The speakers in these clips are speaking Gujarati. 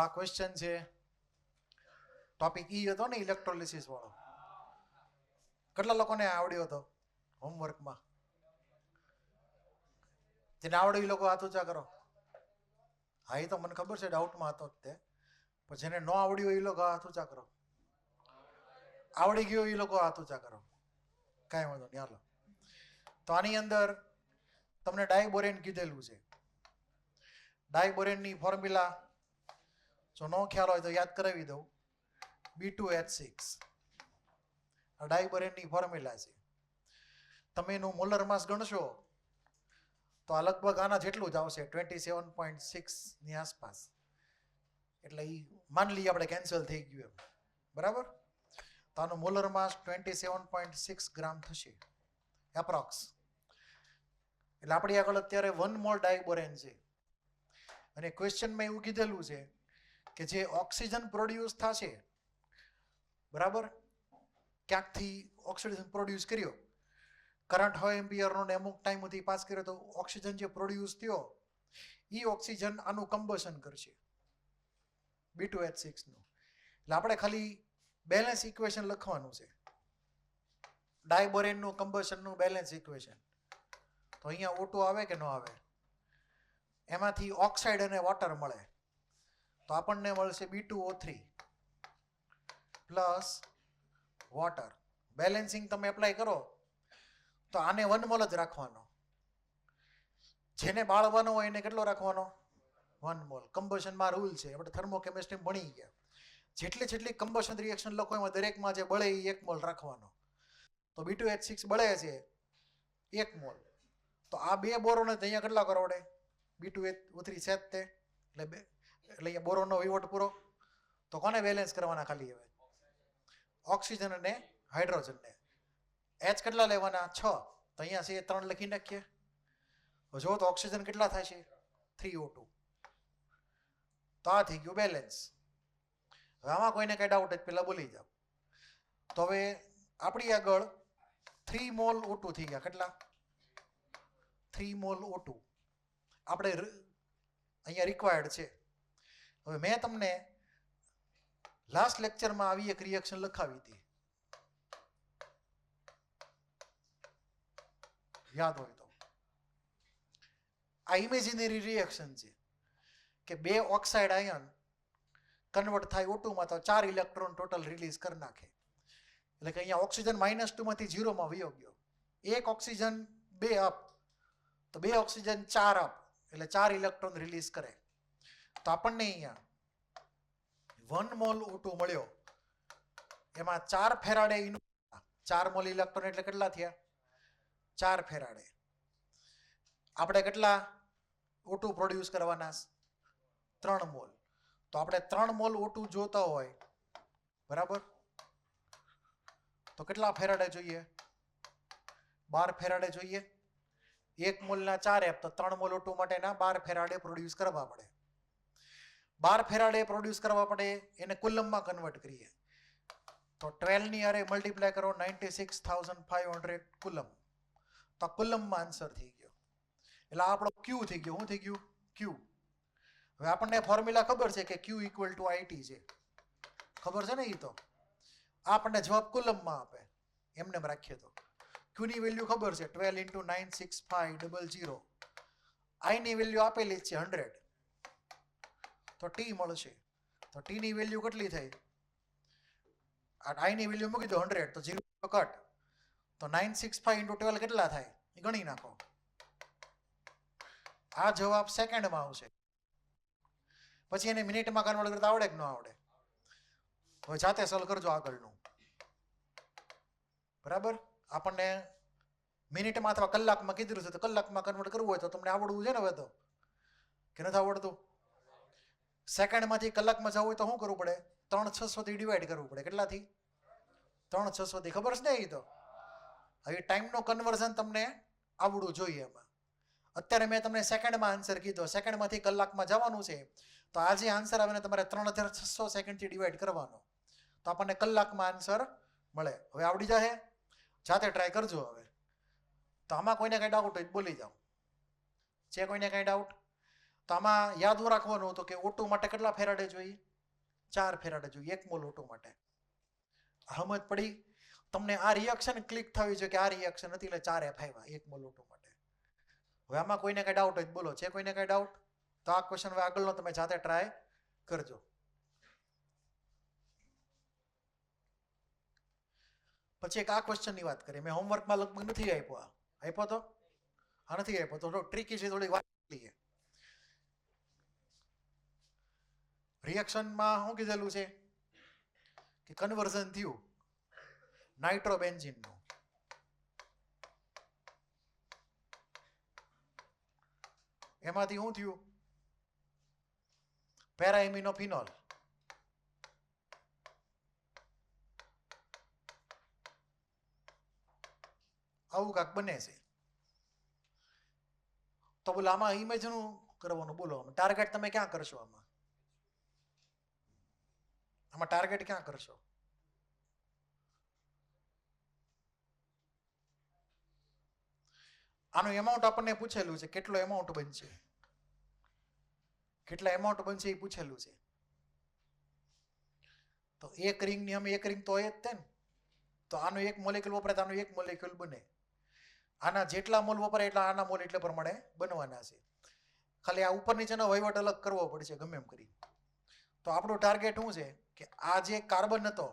આ ક્વેશ્ચન છે, ટોપિક ઈ હતો ને ઇલેક્ટ્રોલિસિસ વાળો. કેટલા લોકોને આવડ્યો હતો હોમવર્કમાં? જેને આવડ્યું એ લોકો હાથ ઊંચા કરો. હા, એ તો મને ખબર છે, ડાઉટમાં હતો જ તે. પણ જેને ન આવડ્યું એ લોકો હાથ ઊંચા કરો. આવડી ગયો એ લોકો હાથ ઊંચા કરો. કાંઈ વાંધો નહીં, હાલો. તો આની અંદર તમને ડાયબોરેન કીધેલું છે. ડાયબોરેનની ફોર્મ્યુલા જો ન ખ્યાલ હોય તો યાદ કરાવી દઉં. B2H6 ડાયબોરેનની ફોર્મ્યુલા છે. તમે એનું મોલર માસ ગણશો તો આ લગભગ આના જેટલું જ આવશે, 27.6 ની આસપાસ. એટલે એ માની લઈએ આપણે કેન્સલ થઈ ગયું એમ, બરાબર. તો આનું મોલર માસ 27.6 ગ્રામ થશે એપ્રોક્સ. એટલે આપણી આગળ અત્યારે 1 મોલ ડાયબોરેન છે. અને ક્વેશ્ચનમાં એવું કીધેલું છે કે જે ઓક્સિજન પ્રોડ્યુસ થશે, બરાબર, ક્યાંકથી ઓક્સિજન પ્રોડ્યુસ કર્યો, કરંટ હોય એમ્પિયરનો ને અમુક ટાઈમ સુધી પાસ કર્યો, તો ઓક્સિજન જે પ્રોડ્યુસ થયો એ ઓક્સિજન આનું કમ્બશન કરશે, B2H6 નું. એટલે આપણે ખાલી બેલેન્સ ઇક્વેશન લખવાનું છે, ડાયબોરેનનું કમ્બશનનું બેલેન્સ ઇક્વેશન. તો અહીંયા O2 આવે કે ન આવે? એમાંથી ઓક્સાઇડ અને વોટર મળે, તો આપણને મળશે B2O3 પ્લસ વોટર. બેલેન્સિંગ તમે એપ્લાય કરો તો આને 1 મોલ જ રાખવાનો. જેને બાળવાનો હોય એને કેટલો રાખવાનો? 1 મોલ. કમ્બશનમાં રૂલ છે, આપણે થર્મોકેમિસ્ટ્રી ભણી ગયા. જેટલી કમ્બશન રિએક્શન લખો એમાં દરેકમાં જે બળે એ 1 મોલ રાખવાનો. તો B2H6 બળે છે 1 મોલ. તો આ બે બોરોને અહીંયા કેટલા કરોડે? B2O3 છે જ તે, એટલે અહીંયા બોરોનનો વહીવટ પૂરો. તો કોને બેલેન્સ કરવાના ખાલી હવે? ઓક્સિજન અને હાઇડ્રોજનને. H કેટલા લેવાના? 6. તો અહીંયા છે 3 લખી નાખીએ. જો તો ઓક્સિજન કેટલા થશે? 3O2. તો આ થઈ ગયું બેલેન્સ. હવે આમાં કોઈને કઈ ડાઉટ જ પેલા બોલી જાઓ. તો હવે આપણી આગળ 3 મોલ O2 થઈ ગયા. કેટલા? 3 મોલ O2 આપણે અહીંયા રિક્વાયર્ડ છે. હવે મેં તમને લાસ્ટ લેક્ચરમાં આવી એક રિએક્શન લખાવી હતી, યાદ હોય તો. આ ઇમેજિનરી રિએક્શન છે કે 2 ઓક્સાઇડ આયન કન્વર્ટ થાય O2 માં, તો 4 ઇલેક્ટ્રોન ટોટલ રિલીઝ કરી નાખે. એટલે કે અહીંયા ઓક્સિજન -2 માંથી 0 માં વયો ગયો. 1 ઓક્સિજન 2 અપ, તો 2 ઓક્સિજન 4 અપ, એટલે 4 ઇલેક્ટ્રોન રિલીઝ કરે. તો આપણને અહીંયા 1 મોલ O2 મળ્યો. એમાં 4 ફેરાડે 4 મોલ ઇલેક્ટ્રોન એટલે કેટલા થયા? 4 ફેરાડે. આપણે કેટલા O2 પ્રોડ્યુસ કરવાના? 3 મોલ. તો આપણે 3 મોલ O2 જોતા હોય, બરાબર, તો કેટલા ફેરાડે જોઈએ? 12 ફેરાડે જોઈએ. 1 મોલના 4 એપ, તો 3 મોલ O2 માટેના 12 ફેરાડે પ્રોડ્યુસ કરવા પડે. 12 ફેરાડે પ્રોડ્યુસ કરવા પડે, એને કુલમમાં કન્વર્ટ કરીએ તો 12 ની અરે મલ્ટીપ્લાય કરો 96,500 કુલમ. તો કુલમમાં આન્સર થઈ ગયો. એટલે આપણો Q થઈ ગયો. શું થઈ ગયું? Q. હવે આપણને ફોર્મ્યુલા ખબર છે કે Q = IT છે, ખબર છે ને? એ તો આપણને જવાબ કુલમમાં આપે, એમને રાખીએ તો Q ની વેલ્યુ ખબર છે, 12 × 96500. I ની વેલ્યુ આપેલી છે 100, તો T મળશે. તો T ની વેલ્યુ કેટલી થઈ? I ની વેલ્યુ મૂકી દો 100, તો 0 કટ, તો 965 × 12 કેટલા થાય એ ગણી નાખો. આ જવાબ સેકન્ડમાં આવશે. પછી એને મિનિટમાં કન્વર્ટ કરતા આવડે કે ન આવડે? હવે જાતે સોલ્વ કરજો આગળનું, બરાબર. આપણને મિનિટમાં અથવા કલાકમાં કીધું છે, તો કલાકમાં કન્વર્ટ કરવું હોય તો તમને આવડવું છે ને હવે તો, કે નથી આવડતું? સેકન્ડમાંથી કલાકમાં જવું હોય તો શું કરવું પડે? 3/600 થી ડિવાઈડ કરવું પડે. કેટલાથી? 3/600 થી. ખબર છે ને? એ તો હવે ટાઈમનો કન્વર્ઝન તમને આવડવું જોઈએ. એમાં અત્યારે મેં તમને સેકન્ડમાં આન્સર કીધો, સેકન્ડમાંથી કલાકમાં જવાનું છે, તો આ જે આન્સર આવે ને તમારે 3600 સેકન્ડથી ડિવાઈડ કરવાનો, તો આપણને કલાકમાં આન્સર મળે. હવે આવડી જાય, જાતે ટ્રાય કરજો. હવે તો આમાં કોઈને કઈ ડાઉટ હોય બોલી જાઓ. છે કોઈને કઈ ડાઉટ? તો તો આમાં યાદ રાખવાનું હતું કે O2 માટે કેટલા ફેરાડે જોઈએ? 4 ફેરાડે જોઈએ 1 મોલ O2 માટે. સમજ પડી? તમને આ રિએક્શન ક્લિક થવી જોઈએ કે આ રિએક્શન હતી એટલે 4 F આવ્યા 1 મોલ O2 માટે. હવે આમાં કોઈને કઈ ડાઉટ હોય બોલો, છે કોઈને કઈ ડાઉટ? તો આ ક્વેશ્ચન હવે આગળનો તમે જાતે ટ્રાય કરજો. પછી એક આ ક્વેશ્ચનની વાત કરીએ. મેં હોમવર્કમાં લગભગ નથી આપ્યો. આપ્યો તો આ નથી આપ્યો તો થોડો ટ્રિકી છે, થોડી વાત લઈએ. રિએક્શનમાં શું કીધેલું છે કે કન્વર્ઝન થયું નાઇટ્રોબેન્ઝીનનું. એમાંથી શું થયું? પેરાઇમિનોફિનોલ. આવું કાંક બને છે. તો બોલો આમાં ઇમેજનું કરવાનું, બોલો ટાર્ગેટ તમે ક્યાં કરશો? આમાં ટાર્ગેટ ક્યાં કરશો? આનું એમાઉન્ટ આપણને પૂછેલું છે, કેટલો એમાઉન્ટ બનશે, કેટલા એમાઉન્ટ બનશે એ પૂછેલું છે. તો એક રિંગની અમે એક રિંગ તો હોય જ તે ને. તો આનું એક મોલેક્યુલ વપરાય તો આનું એક મોલેક્યુલ બને. આના જેટલા મોલ વપરાય એટલા આના મોલ એટલે પ્રમાણે બનવાના છે. ખાલી આ ઉપર નીચેનો વહીવટ અલગ કરવો પડશે ગમે એમ કરી. તો આપણું ટાર્ગેટ શું છે કે આ જે કાર્બન હતો,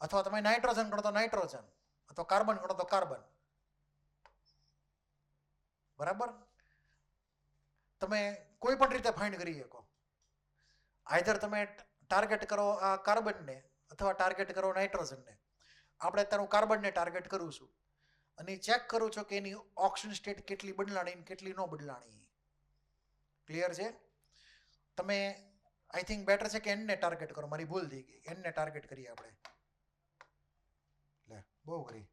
અથવા તમે નાઇટ્રોજન ગણો તો નાઇટ્રોજન, અથવા કાર્બન ગણો તો કાર્બન, બરાબર? તમે કોઈ પણ રીતે ફાઇન્ડ કરી શકો. આઈધર તમે ટાર્ગેટ કરો આ કાર્બનને અથવા ટાર્ગેટ કરો નાઇટ્રોજનને. આપણે અત્યારે કાર્બનને ટાર્ગેટ કરું છું અને ચેક કરું છું કે એની ઓક્સિજન સ્ટેટ કેટલી બદલાણી કેટલી ન બદલાણી. ક્લિયર છે? તમે આઈ થિંક બેટર છે કે એનને ટાર્ગેટ કરો. મારી ભૂલ થઈ ગઈ, એનને ટાર્ગેટ કરીએ આપણે. લે બહુ કરી.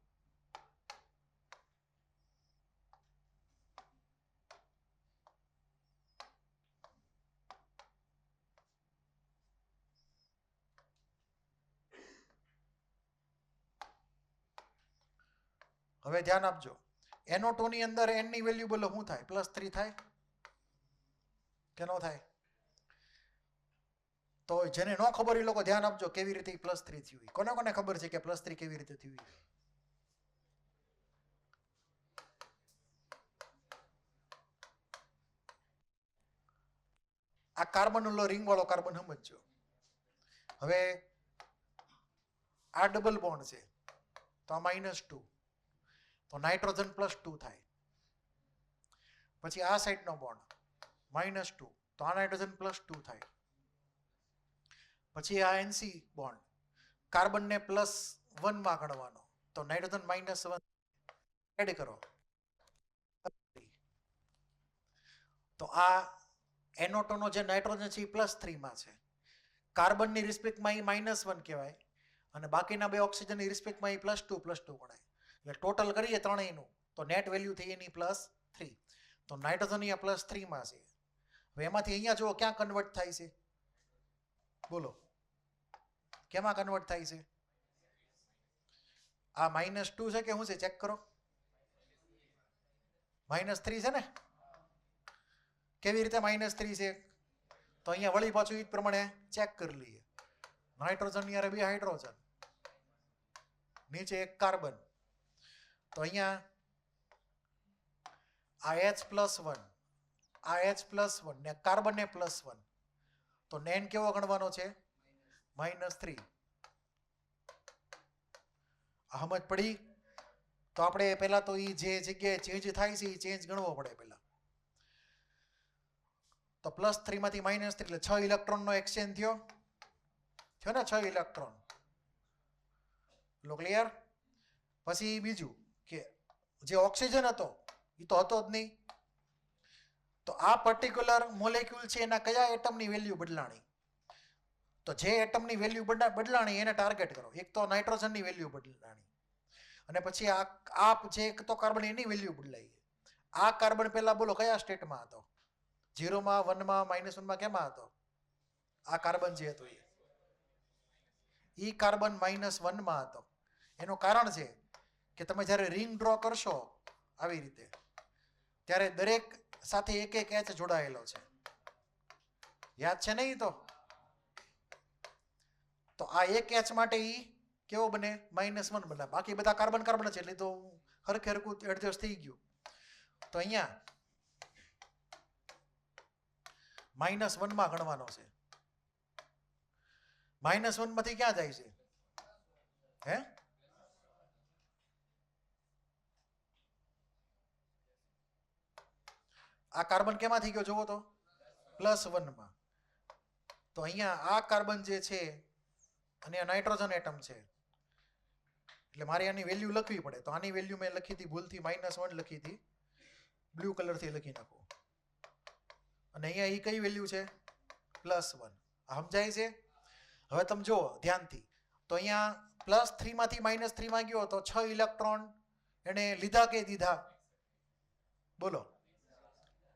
હવે ધ્યાન આપજો. NO2 ની અંદર n ની વેલ્યુ બોલો શું થાય? +3 થાય કે ન થાય? તો જેને ન ખબર એ લોકો ધ્યાન આપજો કેવી રીતે +3 થયું. કોને કોને ખબર છે કે +3 કેવી રીતે થયું? આ કાર્બન નો રિંગ વાળો કાર્બન સમજજો. હવે આ ડબલ બોન્ડ છે તો આ -2, તો નાઇટ્રોજન +2 થાય. પછી આ સાઈડનો બોન્ડ -2, તો આ નાઇટ્રોજન +2 થાય. પછી આ NC બોન્ડ કાર્બનને +1 માં ગણવાનો, તો નાઇટ્રોજન -1 એડ કરો. તો આ NO2 નો જે નાઇટ્રોજન છે એ +3 માં છે. કાર્બનની રિસ્પેક્ટમાં એ -1 કહેવાય અને બાકીના બે ઓક્સિજનની રિસ્પેક્ટમાં એ +2 ગણાય. એટલે ટોટલ કરીએ ત્રણેયનું તો નેટ વેલ્યુ થઈ એની +3. તો નાઇટ્રોજન અહીંયા +3 માં છે. હવે એમાંથી અહીંયા જુઓ ક્યાં કન્વર્ટ થાય છે? બોલો કેમાં કન્વર્ટ થાય છે? આ -2 છે કે શું છે? ચેક કરો. -3 છે ને? કેવી રીતે -3 છે? તો અહીંયા વળી પાછું એ જ પ્રમાણે ચેક કરી લઈએ. નાઇટ્રોજન ની હારે 2 હાઇડ્રોજન, નીચે 1 કાર્બન. તો અહીંયા આ H+1, આ H+1 ને કાર્બન ને +1, તો નેન કેવો ગણવાનો છે? -3. સમજ પડી? તો આપણે પહેલા તો એ જે જગ્યાએ ચેન્જ થાય છે એ ચેન્જ ગણવો પડે પહેલા. તો +3 માંથી -3 એટલે 6 ઇલેક્ટ્રોનનો એક્સચેન્જ થયો ને? 6 ઇલેક્ટ્રોન. ક્લિયર? પછી બીજું કે જે ઓક્સિજન હતો એ તો હતો જ નહીં. તો આ પર્ટિક્યુલર મોલેક્યુલ છે એના કયા એટમની વેલ્યુ બદલાણી? તો જે એટમની વેલ્યુ બદલાણી એને ટાર્ગેટ કરો. એક તો નાઇટ્રોજનની વેલ્યુ બદલાણી અને પછી આ જે એક તો કાર્બન એની વેલ્યુ બદલાઈ. આ કાર્બન પહેલા બોલો કયા સ્ટેટમાં હતો? 0 માં, 1 માં, -1 માં, કેમાં હતો? આ કાર્બન જે હતો એ કાર્બન -1 માં હતો. એનું કારણ છે કે તમે જ્યારે રિંગ ડ્રો કરશો આવી રીતે ત્યારે દરેક સાથે એક એક એચ જોડાયેલો છે, યાદ છે નહીં? તો આ એક એચ માટે ઈ કેવો બને? -1 બને. બાકી બધા કાર્બન કાર્બન છે એટલે તો હરખે હરખું એડજસ્ટ થઈ ગયું. તો અહીંયા -1 માં ગણવાનો છે. -1 માંથી ક્યાં જાય છે? હે? આ કાર્બન કેમાંથી ગયો જોવો તો? +1 માં. તો અહીંયા આ કાર્બન જે છે અને આ નાઇટ્રોજન એટમ છે એટલે મારે આની વેલ્યુ લખવી પડે. તો આની વેલ્યુ મેં લખી હતી ભૂલથી -1 લખી હતી, બ્લુ કલરથી લખી નાખો. અને અહીંયા એ કઈ વેલ્યુ છે? +1. સમજાય છે? હવે તમે જુઓ ધ્યાનથી. તો અહીંયા +3 માંથી -3 માં ગયો તો 6 ઇલેક્ટ્રોન એને લીધા કે દીધા? બોલો.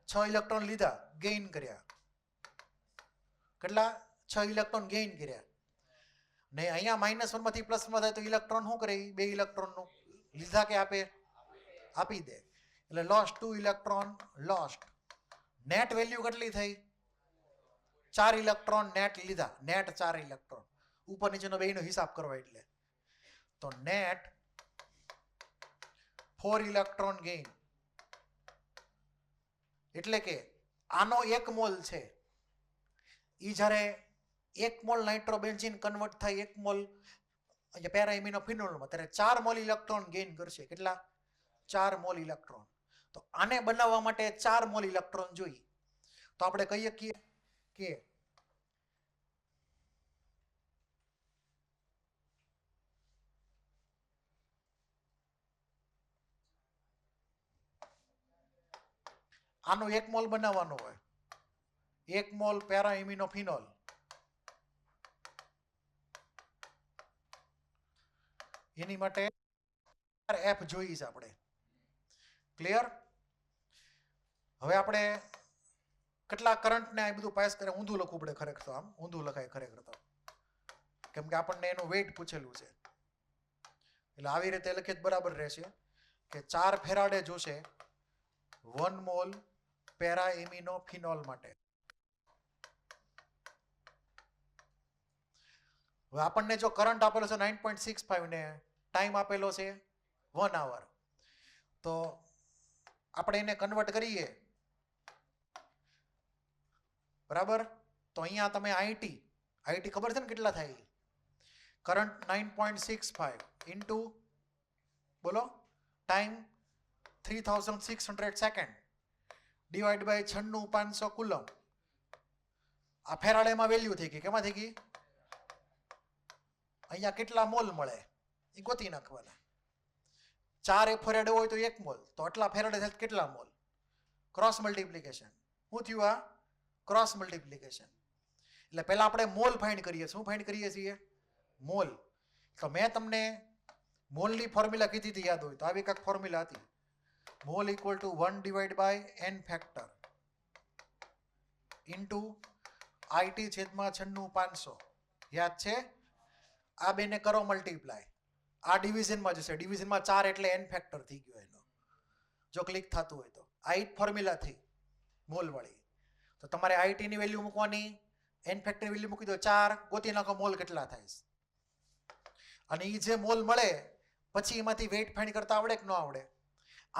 6 ઇલેક્ટ્રોન લીધા, ગેઇન કર્યા. કેટલા? 6 ઇલેક્ટ્રોન ગેઇન કર્યા. ને અહીંયા -1 માંથી +1 થાય તો ઇલેક્ટ્રોન શું કરે? 2 ઇલેક્ટ્રોનનું લીધા કે આપે? આપી દે. એટલે lost 2 electron lost. Net value કેટલી થઈ? 4 ઇલેક્ટ્રોન નેટ લીધા. Net 4 electron. ઉપર નીચેનો બેયનો હિસાબ કરવા એટલે. તો નેટ 4 ઇલેક્ટ્રોન ગેઇન. એટલે કે આનો 1 મોલ છે ઈ જ્યારે 1 મોલ નાઇટ્રોબેન્ઝીન કન્વર્ટ થાય 1 મોલ પેરાઇમિનોફિનોલમાં, ત્યારે 4 મોલ ઇલેક્ટ્રોન ગેઇન કરશે. કેટલા? 4 મોલ ઇલેક્ટ્રોન. તો આને બનાવવા માટે 4 મોલ ઇલેક્ટ્રોન જોઈએ. તો આપણે કહીએ કે આનો 1 મોલ બનાવવાનો હોય, 1 મોલ પેરાઇમિનોફિનોલ, એની માટે F જોઈએ છે આપણે. ક્લિયર? હવે આપણે કેટલા કરંટને આ બધું પાસ કરે? ઊંધું લખવું પડે ખરેખર. તો આમ ઊંધું લખાય ખરેખર તો, કેમ કે આપણને એનું વેઇટ પૂછેલું છે. એટલે આવી રીતે લખીએ તો બરાબર રહેશે કે 4 ફેરાડે જોશે 1 મોલ પેરાઇમિનોફિનોલ માટે. હવે આપણને જો કરંટ આપેલો છે 9.65 ને ટાઈમ આપેલો છે 1 hour, તો આપણે એને કન્વર્ટ કરીએ, બરાબર? તો અહીંયા તમે IT ખબર છે ને કેટલા થાય? કરંટ 9.65 ઇન્ટુ બોલો time 3600 second divide by 96500 coulomb. આ ફેરાડેમાં વેલ્યુ થઈ ગઈ. કેમાં થઈ ગઈ? અહીંયા કેટલા મોલ મળે એ ગોતી નાખવાના. 4 ફેરાડે હોય તો 1 મોલ, તો આટલા ફેરાડે થાય કેટલા મોલ? Cross multiplication. શું થયું? આ ક્રોસ મલ્ટિપ્લિકેશન. એટલે પહેલા આપણે મોલ ફાઇન્ડ કરીએ. શું ફાઇન્ડ કરીએ છીએ? મોલ. તો મેં તમને મોલની ફોર્મ્યુલા કીધી હતી, યાદ હોય તો? આવી કાંઈક ફોર્મ્યુલા હતી. Mole equal to 1 divide by n factor into IT છેદમાં 96500. યાદ છે? આ બેને કરો મલ્ટીપ્લાય. આ ડિવિઝનમાં જશે. ડિવિઝનમાં 4 એટલે n ફેક્ટર થઈ ગયો એનો, જો ક્લિક થતું હોય તો. આ ઈ ફોર્મ્યુલા થઈ મોલ વાળી. તો તમારે IT ની વેલ્યુ મૂકવાની, n ફેક્ટર ની વેલ્યુ મૂકી દો 4, ગોતી નાખો મોલ કેટલા થાય. અને એ જે મોલ મળે પછી એમાંથી વેઇટ ફાઇન્ડ કરતા આવડે કે ન આવડે?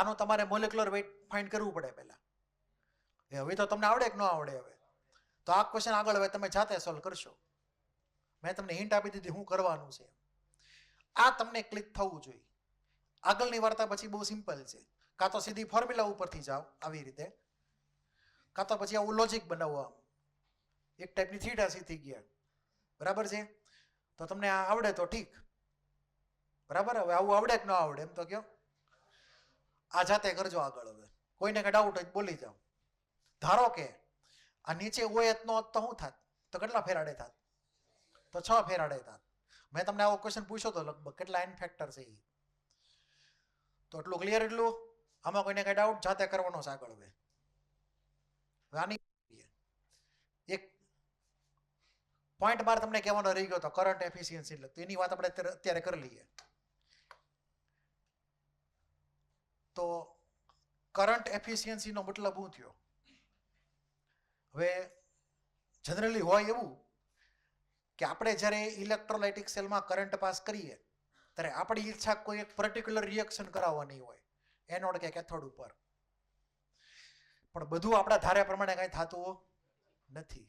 આનો તમારે મોલેક્યુલર વેઇટ ફાઇન્ડ કરવું પડે પહેલા. હવે તો તમને આવડે કે ન આવડે? હવે તો આ ક્વેશ્ચન આગળ હવે તમે જાતે સોલ્વ કરશો. મેં તમને હિન્ટ આપી દીધી શું કરવાનું છે. આ તમને ક્લિક થવું જોઈએ. આગળની વાર્તા પછી બહુ સિમ્પલ છે. કાં તો સીધી ફોર્મ્યુલા ઉપરથી જાઓ આવી રીતે, કાં તો પછી આવું લોજિક બનાવો. આમ એક ટાઈપની થીટા સીધી ગયા, બરાબર છે? તો તમને આ આવડે તો ઠીક, બરાબર? હવે આવું આવડે કે ન આવડે એમ તો કયો. આ જાતે કરજો આગળ. હવે કોઈને કઈ ડાઉટ હોય બોલી જાઓ. ધારો કે આ નીચે OH નો હોત તો શું થાત? તો કેટલા ફેરાડે થાત? તો 6 ફેરાડે થાત. મેં તમને આવો ક્વેશ્ચન પૂછ્યો તો લગભગ, કેટલા n ફેક્ટર છે એ. તો એટલું ક્લિયર? એટલું આમાં કોઈને કઈ ડાઉટ? જાતે કરવાનો છે આગળ. હવે આની એક પોઈન્ટ બાર તમને કહેવાનો રહી ગયો તો કરંટ એફિશિયન્સી, એટલે એની વાત આપણે અત્યારે કરી લઈએ. તો કરંટ એફિશિયન્સીનો મતલબ શું થયો? હવે જનરલી હોય એવું કે આપણે જ્યારે ઇલેક્ટ્રોલાઇટિક સેલમાં કરંટ પાસ કરીએ ત્યારે આપણી ઈચ્છા કોઈ એક પર્ટિક્યુલર રિએક્શન કરાવવાની હોય, એનોડ કે કેથોડ ઉપર, પણ બધું આપણા ધાર્યા પ્રમાણે કાંઈ થતું નથી.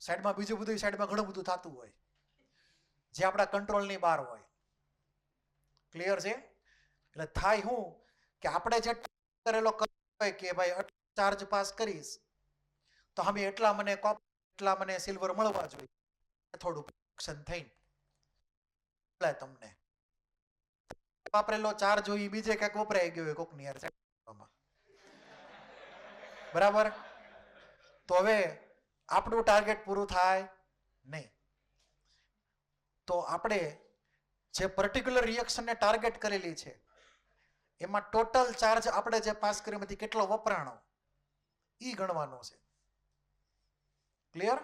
સાઈડમાં બીજું બધું, સાઈડમાં ઘણું બધું થતું હોય જે આપણા કંટ્રોલની બહાર હોય. ક્લિયર છે? એટલે થાય શું કે આપણે જે કરેલો હોય કે ભાઈ ચાર્જ પાસ કરીશ તો અમે એટલા મને સિલ્વર મળવા જોઈએ, થોડું પ્રોડક્શન થઈને તમને વાપરેલો ચાર્જ હોય બીજે ક્યાંક વપરાઈ ગયો હોય કોકની યાર, બરાબર? તો હવે આપણું ટાર્ગેટ પૂરું થાય નહીં. તો આપણે જે પર્ટિક્યુલર રિએક્શનને ટાર્ગેટ કરેલી છે એમાં ટોટલ ચાર્જ આપણે જે પાસ કર્યામાંથી કેટલો વપરાણો ઈ ગણવાનો છે. ક્લિયર?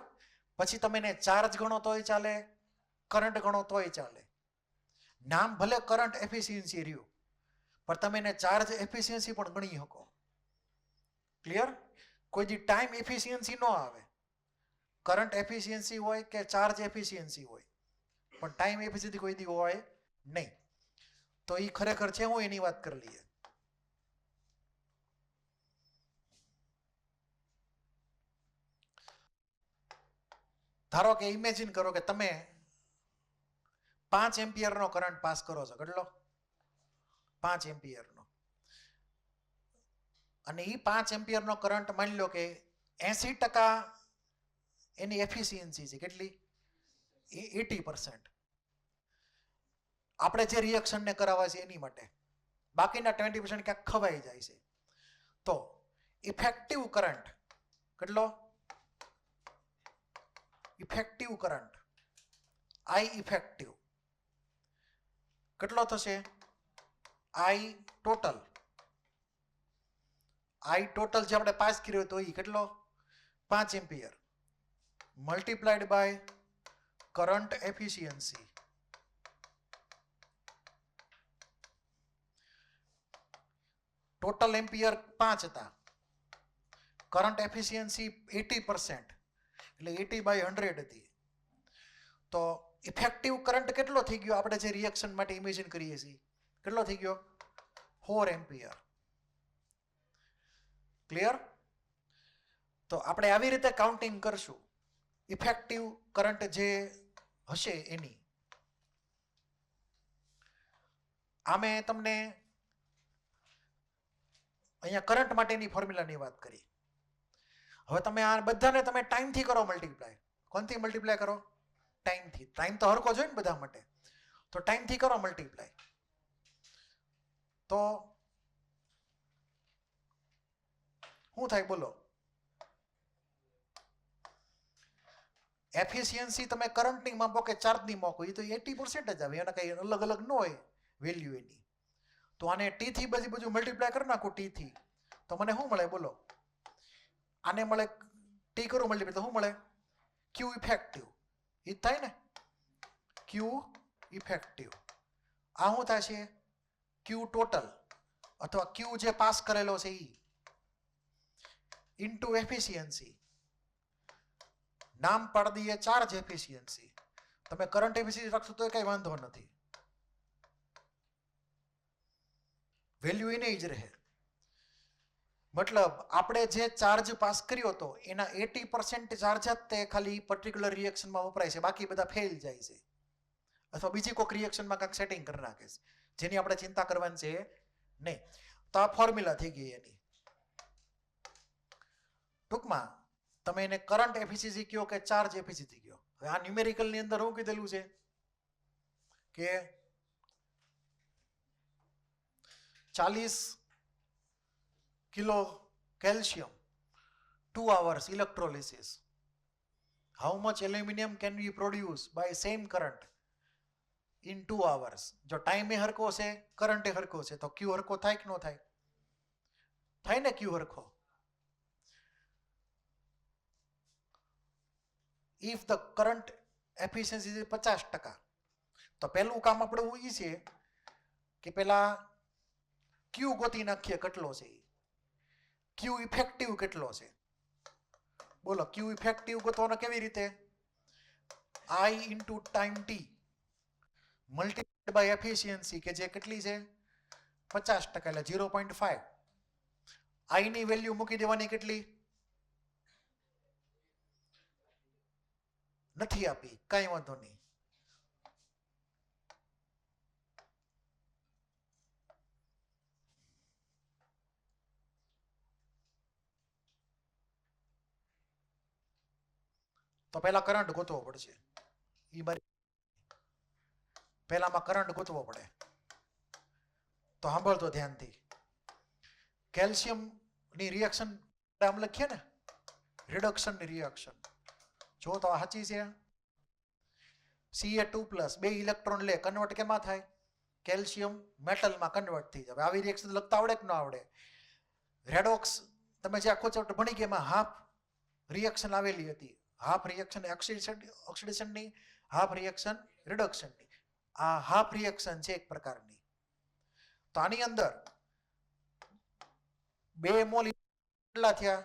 પછી તમે એને ચાર્જ ગણો તોય ચાલે, કરંટ ગણો તોય ચાલે. નામ ભલે કરંટ એફિશિયન્સી રહ્યું પણ તમે એને ચાર્જ એફિશિયન્સી પણ ગણી શકો. ક્લિયર? કોઈ દી ટાઈમ એફિશિયન્સી ન આવે. કરંટ એફિશિયન્સી હોય કે ચાર્જ એફિશિયન્સી હોય, પણ ટાઈમ એફિશિયન્સી કોઈ દી હોય નહીં. તો એ ખરેખર છે હું એની વાત કરી લઈએ. ધારો કે ઇમેજિન કરો કે તમે 5 એમ્પિયરનો કરંટ પાસ કરો છો. કેટલો? 5 એમ્પિયરનો. અને એ 5 એમ્પિયરનો કરંટ માની લો કે 80% એની એફિશિયન્સી છે. કેટલી? 80%. આપણે જે રિએક્શનને કરાવવા છે એની માટે. બાકીના 20% ક્યાંક ખવાઈ જાય છે. તો ઇફેક્ટિવ કરંટ કેટલો? ઇફેક્ટિવ કરંટ આઈ ઇફેક્ટિવ કેટલો થશે? આઈ ટોટલ. આઈ ટોટલ જે આપણે પાસ કર્યો તો એ કેટલો? 5 ampere multiplied by current efficiency. Total ampere 5 હતા, કરંટ એફિશિયન્સી 80%, એટલે 80/100 હતી. તો ઇફેક્ટિવ કરંટ કેટલો થઈ ગયો? આપણે જે રિએક્શન માટે ઇમેજિન કરીએ છીએ કેટલો થઈ ગયો? 4 એમ્પિયર. ક્લિયર? તો આપણે આવી રીતે કાઉન્ટિંગ કરશું ઇફેક્ટિવ કરંટ જે હશે એની. આમે તમને અહીંયા કરંટ માટેની ફોર્મ્યુલાની વાત કરી. હવે તમે આ બધાને તમે ટાઈમથી કરો મલ્ટીપ્લાય. કોનથી મલ્ટીપ્લાય કરો? ટાઈમથી. ટાઈમ તો હરખો જોઈએ ને બધા માટે, તો ટાઈમથી કરો મલ્ટીપ્લાય. તો શું થાય બોલો? એફિશિયન્સી તમે કરંટની માપો કે ચાર્જની માપો એ તો 80% જ આવે, એના કંઈ અલગ અલગ ન હોય વેલ્યુ એની. તો આને ટી થી બધી બધું મલ્ટીપ્લાય કરી નાખો ટી થી, તો મને શું મળે બોલો? આને મળે ટી કરું મલ્ટીપ્લાય તો શું મળે? ક્યુ ઇફેક્ટિવ. એ થાય ને, ક્યુ ઇફેક્ટિવ. આ શું થશે? ક્યુ ટોટલ અથવા ક્યુ જે પાસ કરેલો છે એ ઇન્ટુ એફિશિયન્સી. નામ પાડી દઈએ ચાર્જ એફિશિયન્સી. તમે કરંટ એફિશિયન્સી રાખશો તો કઈ વાંધો નથી, વેલ્યુ એને જ રહે. મતલબ આપણે જે ચાર્જ પાસ કર્યો હતો એના 80% ચાર્જ જ તે ખાલી પર્ટિક્યુલર રિએક્શનમાં વપરાય છે, બાકી બધા ફેલ જાય છે અથવા બીજી કોઈક રિએક્શનમાં કાંઈક સેટિંગ કરી નાખે છે જેની આપણે ચિંતા કરવાની છે નહીં. તો આ ફોર્મ્યુલા થઈ ગઈ એની. ટૂંકમાં તમે એને કરંટ એફિશિયન્સી કયો કે ચાર્જ એફિશિયન્સી કયો. હવે આ ન્યુમેરિકલની અંદર શું કીધેલું છે કે 40 kilo calcium 2 hours electrolysis. How much aluminum can we produce by same current in 2 hours? જો ટાઈમ એ હરખો છે, કરંટ એ હરખો છે, તો ક્યુ હરખો થાય કે ન થાય? થાય ને ક્યુ હરખો. If the current efficiency is 50%, તો પહેલું કામ આપણે એ છે કે પેલા ક્યુ ગોતી નાખીએ કેટલો છે, ક્યુ ઇફેક્ટિવ કેટલો છે. બોલો ક્યુ ઇફેક્ટિવ ગોતવાનો કેવી રીતે? I into time T multiplied by efficiency કે જે કેટલી છે 50%, એટલે 0.5. I ની વેલ્યુ મૂકી દેવાની કેટલી? નથી આપી, કઈ વાંધો નહીં. તો પહેલા કરંટ ગોતવો પડશે. પહેલામાં કરંટ ગોતવો પડે. તો સાંભળતો ધ્યાનથી. કેલ્શિયમ ની રિએક્શન આમ લખીએ ને, રિડક્શન ની રિએક્શન. જો તો સાચી છે. Ca2+ 2 ઇલેક્ટ્રોન લે, કન્વર્ટ કેમાં થાય? કેલ્શિયમ મેટલમાં કન્વર્ટ થઈ જાય. આવી રિએક્શન લખતા આવડે કે ન આવડે? રેડોક્સ તમે જે આખો ચેપ્ટર ભણી ગયા એમાં હાફ રિએક્શન આવેલી હતી. હાફ રિએક્શન ઓક્સિડેશનની, હાફ રિએક્શન રિડક્શનની. આ હાફ રિએક્શન છે એક પ્રકારની. તો આની અંદર 2 મોલ કેટલા થયા?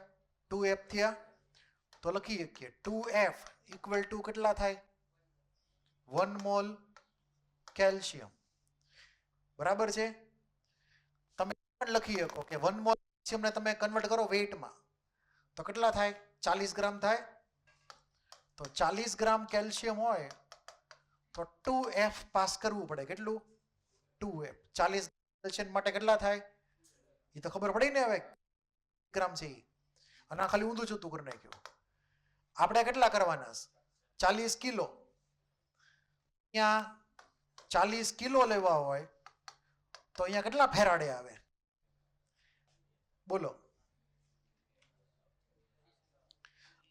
2F થયા. તો લખી શકીએ 2F ઇક્વલ ટુ કેટલા થાય? 1 મોલ કેલ્શિયમ. બરાબર છે? તમે પણ લખી શકો કે 1 મોલ કેલ્શિયમને તમે કન્વર્ટ કરો વેઇટમાં તો કેટલા થાય? 40 ગ્રામ થાય. તો 40 ગ્રામ કેલ્શિયમ હોય તો 2F પાસ કરવું પડે. કેટલું? 2F. 40 કેલ્શિયમ માટે કેટલા થાય? એ તો ખબર પડી ને હવે ગ્રામ છે. અને આ ખાલી ઊંધું જતું કરી નાખ્યું. આપણે કેટલા કરવાના? 40 કિલો. અહીંયા 40 કિલો લેવા હોય તો અહીંયા કેટલા ફેરાડે આવે? બોલો.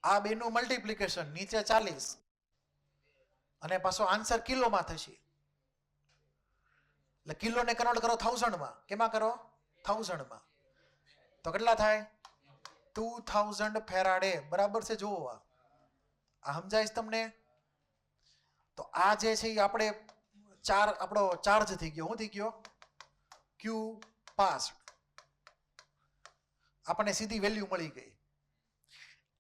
આ બેનું મલ્ટીપ્લિકેશન નીચે 40 અને પાછો આન્સર કિલોમાં થશે. એટલે કિલોને કન્વર્ટ કરો 1000માં. કેમાં કરો? 1000માં. તો કેટલા થાય? 2000 ફેરાડે. બરાબર છે? જુઓ આ સમજાય તમને? તો આ જે છે એ આપણે આપણો ચાર્જ થઈ ગયો. શું થઈ ગયો? ક્યુ પાસ. આપણને સીધી વેલ્યુ મળી ગઈ.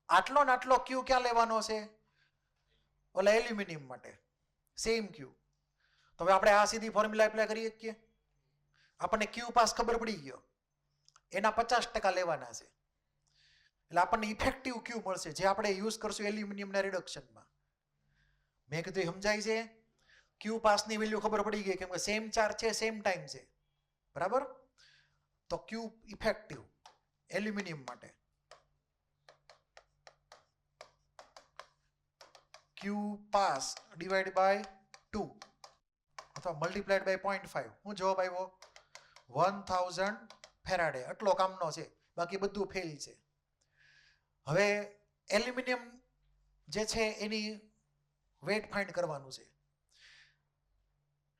આટલો ને આટલો ક્યુ ક્યાં લેવાનો છે? ઓલા એલ્યુમિનિયમ માટે સેમ ક્યુ. તો હવે આપણે આ સીધી ફોર્મ્યુલા એપ્લાય કરી શકીએ. આપણને ક્યુ પાસ ખબર પડી ગયો, એના 50% લેવાના છે. એટલે આપણને ઇફેક્ટિવ ક્યુ મળશે જે આપણે યુઝ કરશું એલ્યુમિનિયમના રિડક્શનમાં. મેં કીધું સમજાય છે? ક્યુ પાસની વેલ્યુ ખબર પડી ગઈ કેમ કે સેમ ચાર્જ છે, સેમ ટાઈમ છે. બરાબર? તો ક્યુ ઇફેક્ટિવ એલ્યુમિનિયમ માટે ક્યુ પાસ ડિવાઈડ બાય 2 અથવા મલ્ટીપ્લાઈડ બાય 0.5. હું જવાબ આવ્યો 1000 ફેરાડે. આટલો કામનો છે, બાકી બધું ફેલ છે. હવે એલ્યુમિનિયમ જે છે એની વેટ ફાઇન્ડ કરવાનું છે.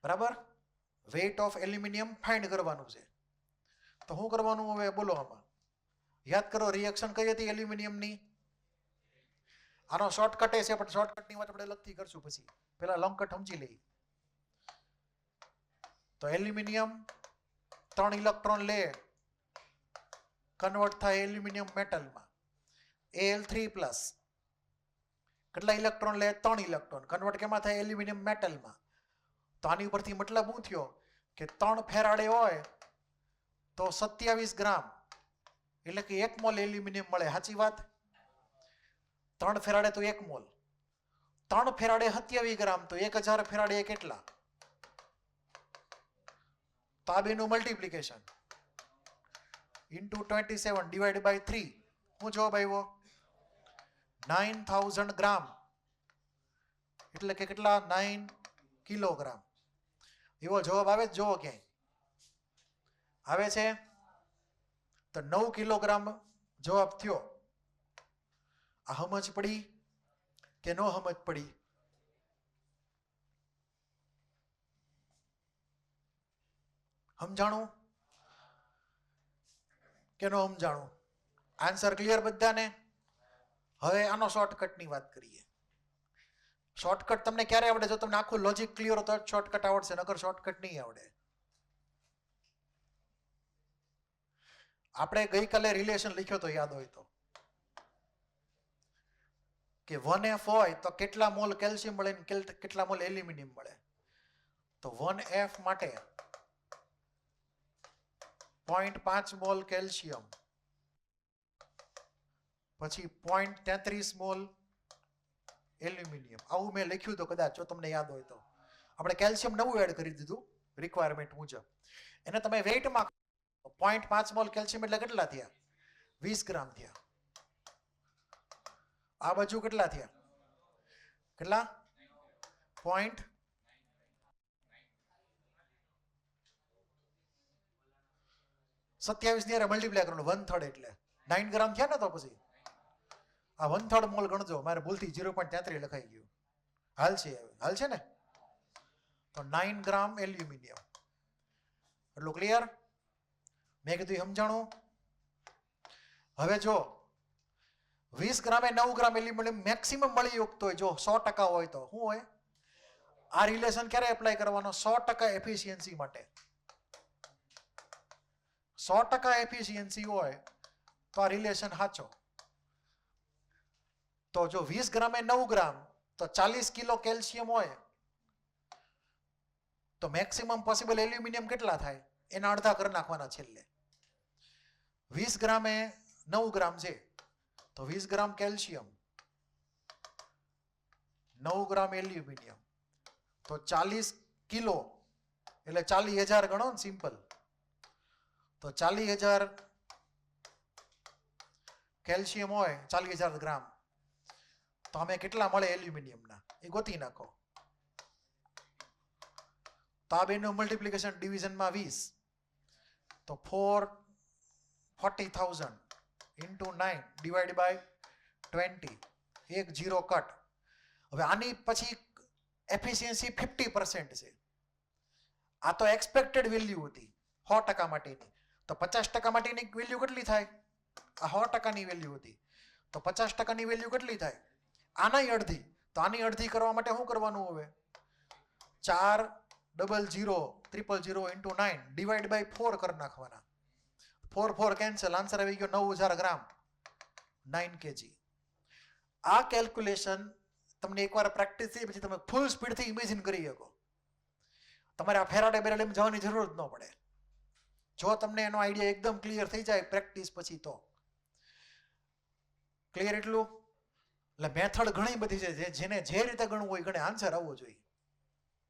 બરાબર? વેટ ઓફ એલ્યુમિનિયમ ફાઇન્ડ કરવાનું છે. તો શું કરવાનું હવે બોલો? આમાં યાદ કરો રિએક્શન કઈ હતી એલ્યુમિનિયમની? આનો શોર્ટકટ છે પણ શોર્ટકટની વાત આપણે અલગથી કરશું પછી. પેલા લોંગ કટ સમજી લઈએ. તો એલ્યુમિનિયમ 3 ઇલેક્ટ્રોન લે, કન્વર્ટ થાય એલ્યુમિનિયમ મેટલમાં. Al3+. કેટલા ઇલેક્ટ્રોન લે? 3 ઇલેક્ટ્રોન. કન્વર્ટ કેમાં થાય? એલ્યુમિનિયમ મેટલમાં. તો આની ઉપરથી મતલબ શું થયો કે 3 ફેરાડે હોય તો 27 ગ્રામ, એટલે કે 1 મોલ એલ્યુમિનિયમ મળે. સાચી વાત? 3 ફેરાડે તો 1 મોલ. 3 ફેરાડે 27 ગ્રામ, તો 1000 ફેરાડે કેટલા? તો આ બેનું મલ્ટીપ્લિકેશન ઇન્ટુ 27 ડિવાઈડ બાય 3. શું જવાબ આવ્યો? 9000 ગ્રામ. એટલે કે કેટલા? 9 કિલોગ્રામ. એવો જવાબ આવે? જોવો ક્યાંય આવે છે? તો 9 કિલોગ્રામ જવાબ થયો. આ સમજ પડી કે ન સમજ પડી? સમજાણું કે ન સમજાણું? આન્સર ક્લિયર બધાને? હવે આનો શોર્ટકટની વાત કરીએ. શોર્ટકટ તમને ક્યારે આવડે? જો તમને આખું લોજિક ક્લિયર હોય તો શોર્ટકટ આવડશે, નકર શોર્ટકટ નહીં આવડે. આપણે ગઈકાલે રિલેશન લખ્યો તો યાદ હોય તો કે 1F હોય તો કેટલા મોલ કેલ્શિયમ મળે ને કેટલા મોલ એલ્યુમિનિયમ મળે. તો 1F માટે 0.5 મોલ કેલ્શિયમ, પછી 0.33 મોલ એલ્યુમિનિયમ. આવું મેં લખ્યું તો કદાચ, જો તમને યાદ હોય તો. આપણે કેલ્શિયમ નવું એડ કરી દીધું રિક્વાયરમેન્ટ મુજબ. એને તમે વેઇટમાં 0.5 મોલ કેલ્શિયમ એટલે કેટલા થયા? 20 ગ્રામ થયા. આ બાજુ કેટલા થયા? કેટલા? 0.27 ની મલ્ટીપ્લાય કરવાનું 1/3 એટલે 9 ગ્રામ થયા ને. તો પછી આ 1/3 મોલ ગણજો. મારે ભૂલથી 0.33 લખાઈ ગયું. હાલશે ને? તો 9 ગ્રામ એલ્યુમિનિયમ. એટલું ક્લિયર? મેં કીધું સમજાણું. હવે જો 20 ગ્રામે 9 ગ્રામ એલ્યુમિનિયમ મેક્સિમમ મળી શકતો હોય, જો 100% હોય તો શું હોય? આ રિલેશન ક્યારે એપ્લાય કરવાનો? 100% એફિશિયન્સી માટે. 100% એફિશિયન્સી હોય તો આ રિલેશન સાચો. તો જો 20 ગ્રામે 9 ગ્રામ તો 40 કિલો કેલ્શિયમ હોય તો મેક્સિમમ પોસિબલ એલ્યુમિનિયમ કેટલા થાય? એના અડધા કરી નાખવાના છેલ્લે. 20 ગ્રામે 9 ગ્રામ છે તો 20 ગ્રામ કેલ્શિયમ, 9 ગ્રામ એલ્યુમિનિયમ, તો 40 કિલો એટલે 40,000 ગણો ને સિમ્પલ. તો 40,000 કેલ્શિયમ હોય, 40,000 ગ્રામ, તો અમે કેટલા મળે એલ્યુમિનિયમના એ ગોતી નાખો. તો આ બેનું મલ્ટીપ્લિકેશન ડિવિઝનમાં 20, તો 440,000 into 9 divided by 20, 10 કટ. હવે આની પછી એફિશિયન્સી 50% છે. આ તો એક્સપેક્ટેડ વેલ્યુ હતી 100% માટેની. તો 50% માટેની વેલ્યુ કેટલી થાય? આ 100%ની વેલ્યુ હતી તો 50%ની વેલ્યુ કેટલી થાય? આનાય અડધી. તો આની અડધી કરવા માટે શું કરવાનું? હવે 400,000 into 9 divided by 4 કરી નાખવાના. 4 કેન્સલ, આન્સર આવી ગયો 9,000 ગ્રામ, 9 kg. આ કેલ્ક્યુલેશન તમને એકવાર પ્રેક્ટિસ થઈ પછી તમે ફૂલ સ્પીડથી ઇમેજિન કરી શકો. તમારે આ ફેરાડે બેરાડેમાં જવાની જરૂર જ ન પડે. જો તમને એનો આઈડિયા એકદમ ક્લિયર થઈ જાય પ્રેક્ટિસ પછી તો. ક્લિયર એટલું? એટલે મેથડ ઘણી બધી છે, જેને જે રીતે ગણવું હોય ગણે, આન્સર આવવો જોઈએ.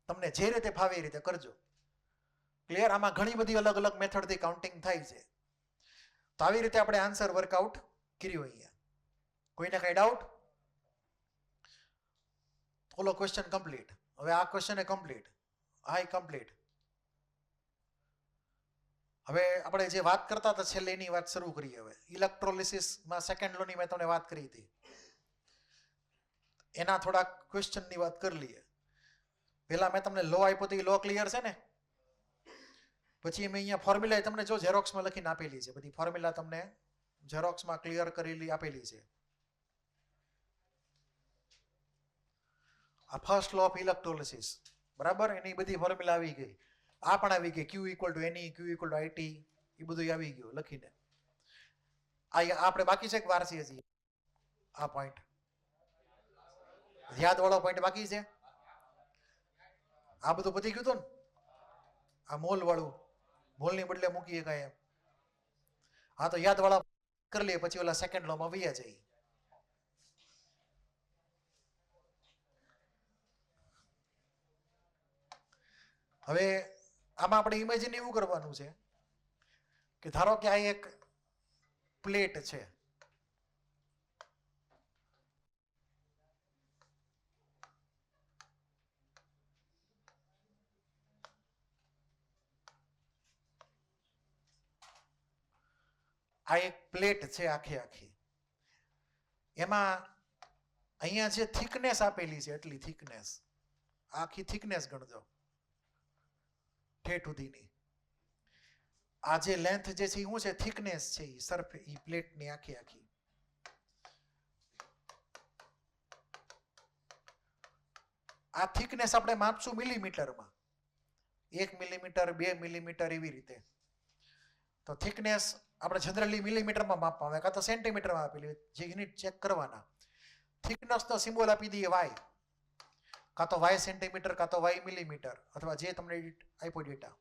તમને જે રીતે ફાવે એ રીતે કરજો. ક્લિયર? આમાં ઘણી બધી અલગ અલગ મેથડથી કાઉન્ટિંગ થાય છે. તો આવી રીતે આપણે આન્સર વર્કઆઉટ કર્યું અહીંયા. કોઈને કઈ ડાઉટ? ઓલો ક્વેશ્ચન કમ્પ્લીટ. હવે આ ક્વેશ્ચન એ કમ્પ્લીટ. આ કમ્પ્લીટ. હવે આપણે જે વાત કરતા હતા છેલ્લે એની વાત શરૂ કરીએ. હવે ઇલેક્ટ્રોલિસિસમાં સેકન્ડ લોની મેં તમને વાત કરી હતી, એના થોડાક ક્વેશ્ચનની વાત કરી લઈએ. પહેલા મેં તમને લો આપ્યો તો એ લો ક્લિયર છે ને? પછી મેં અહીંયા ફોર્મ્યુલા તમને જો ઝેરોક્સમાં લખીને આપેલી છે, બધી ફોર્મ્યુલા તમને ઝેરોક્સમાં ક્લિયર કરેલી આપેલી છે. આ ફર્સ્ટ લો ઓફ ઇલેક્ટ્રોલિસિસ, બરાબર? એની બધી ફોર્મ્યુલા આવી ગઈ. આ પણ આવી ગઈ, Q = Ne, Q = IT, એ બધું આવી ગયું લખીને. આ આપણે બાકી છે કે વાર છે હજી? આ પોઈન્ટ યાદ વાળો પોઈન્ટ બાકી છે. આ બધું પતી ગયું હતું ને? આ મોલ વાળું, મોલની બદલે મૂકીએ કાંઈ એમ. હા, તો યાદ વાળા કરી લઈએ, પછી ઓલા સેકન્ડ લોમાં વૈયા જઈએ. હવે આમાં આપણે ઇમેજિન એવું કરવાનું છે કે ધારો કે આ એક પ્લેટ છે. આ એક પ્લેટ છે આખી આખી. એમાં અહીંયા જે થિકનેસ આપેલી છે એટલી થિકનેસ, આખી થિકનેસ ગણજો ઠેઠ સુધીની. આ જે લેન્થ જે છે શું છે? થિકનેસ છે એ સરફેસ, એ પ્લેટની આખી આખી. આ થિકનેસ આપણે માપશું મિલીમીટરમાં. 1 મિલીમીટર, 2 મિલીમીટર, એવી રીતે. તો થિકનેસ આપણે જનરલી મિલીમીટરમાં માપવા આવે કાં તો સેન્ટીમીટરમાં આપેલી જે યુનિટ ચેક કરવાના. થિકનેસનો સિમ્બોલ આપી દઈએ વાય, કાં તો વાય સેન્ટીમીટર કાં તો વાય મિલીમીટર, અથવા જે તમને આપ્યો ડેટા.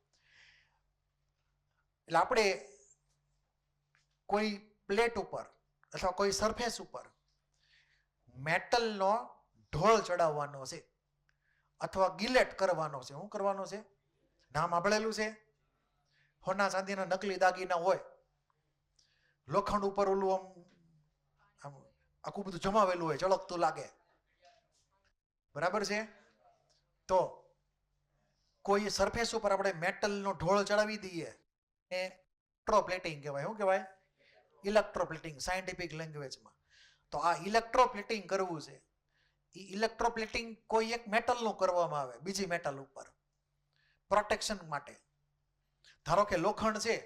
એટલે આપણે કોઈ પ્લેટ ઉપર અથવા કોઈ સરફેસ ઉપર મેટલનો ઢોળ ચડાવવાનો છે અથવા ગિલેટ કરવાનો છે. શું કરવાનો છે? નામ સાંભળેલું છે? સોના ચાંદીના નકલી દાગીના હોય, લોખંડ ઉપર ઓલું આમ આખું બધું જમાવેલું હોય, ચળકતું લાગે, બરાબર છે? તો કોઈ સરફેસ ઉપર આપણે મેટલનો ઢોળ ચડાવી દઈએ એ ઇલેક્ટ્રોપ્લેટિંગ કહેવાય. શું કહેવાય? ઇલેક્ટ્રોપ્લેટિંગ સાયન્ટિફિક લેંગ્વેજમાં. તો આ ઇલેક્ટ્રોપ્લેટિંગ કરવું છે. એ ઇલેક્ટ્રોપ્લેટિંગ કોઈ એક મેટલનું કરવામાં આવે બીજી મેટલ ઉપર પ્રોટેક્શન માટે. ધારો કે લોખંડ છે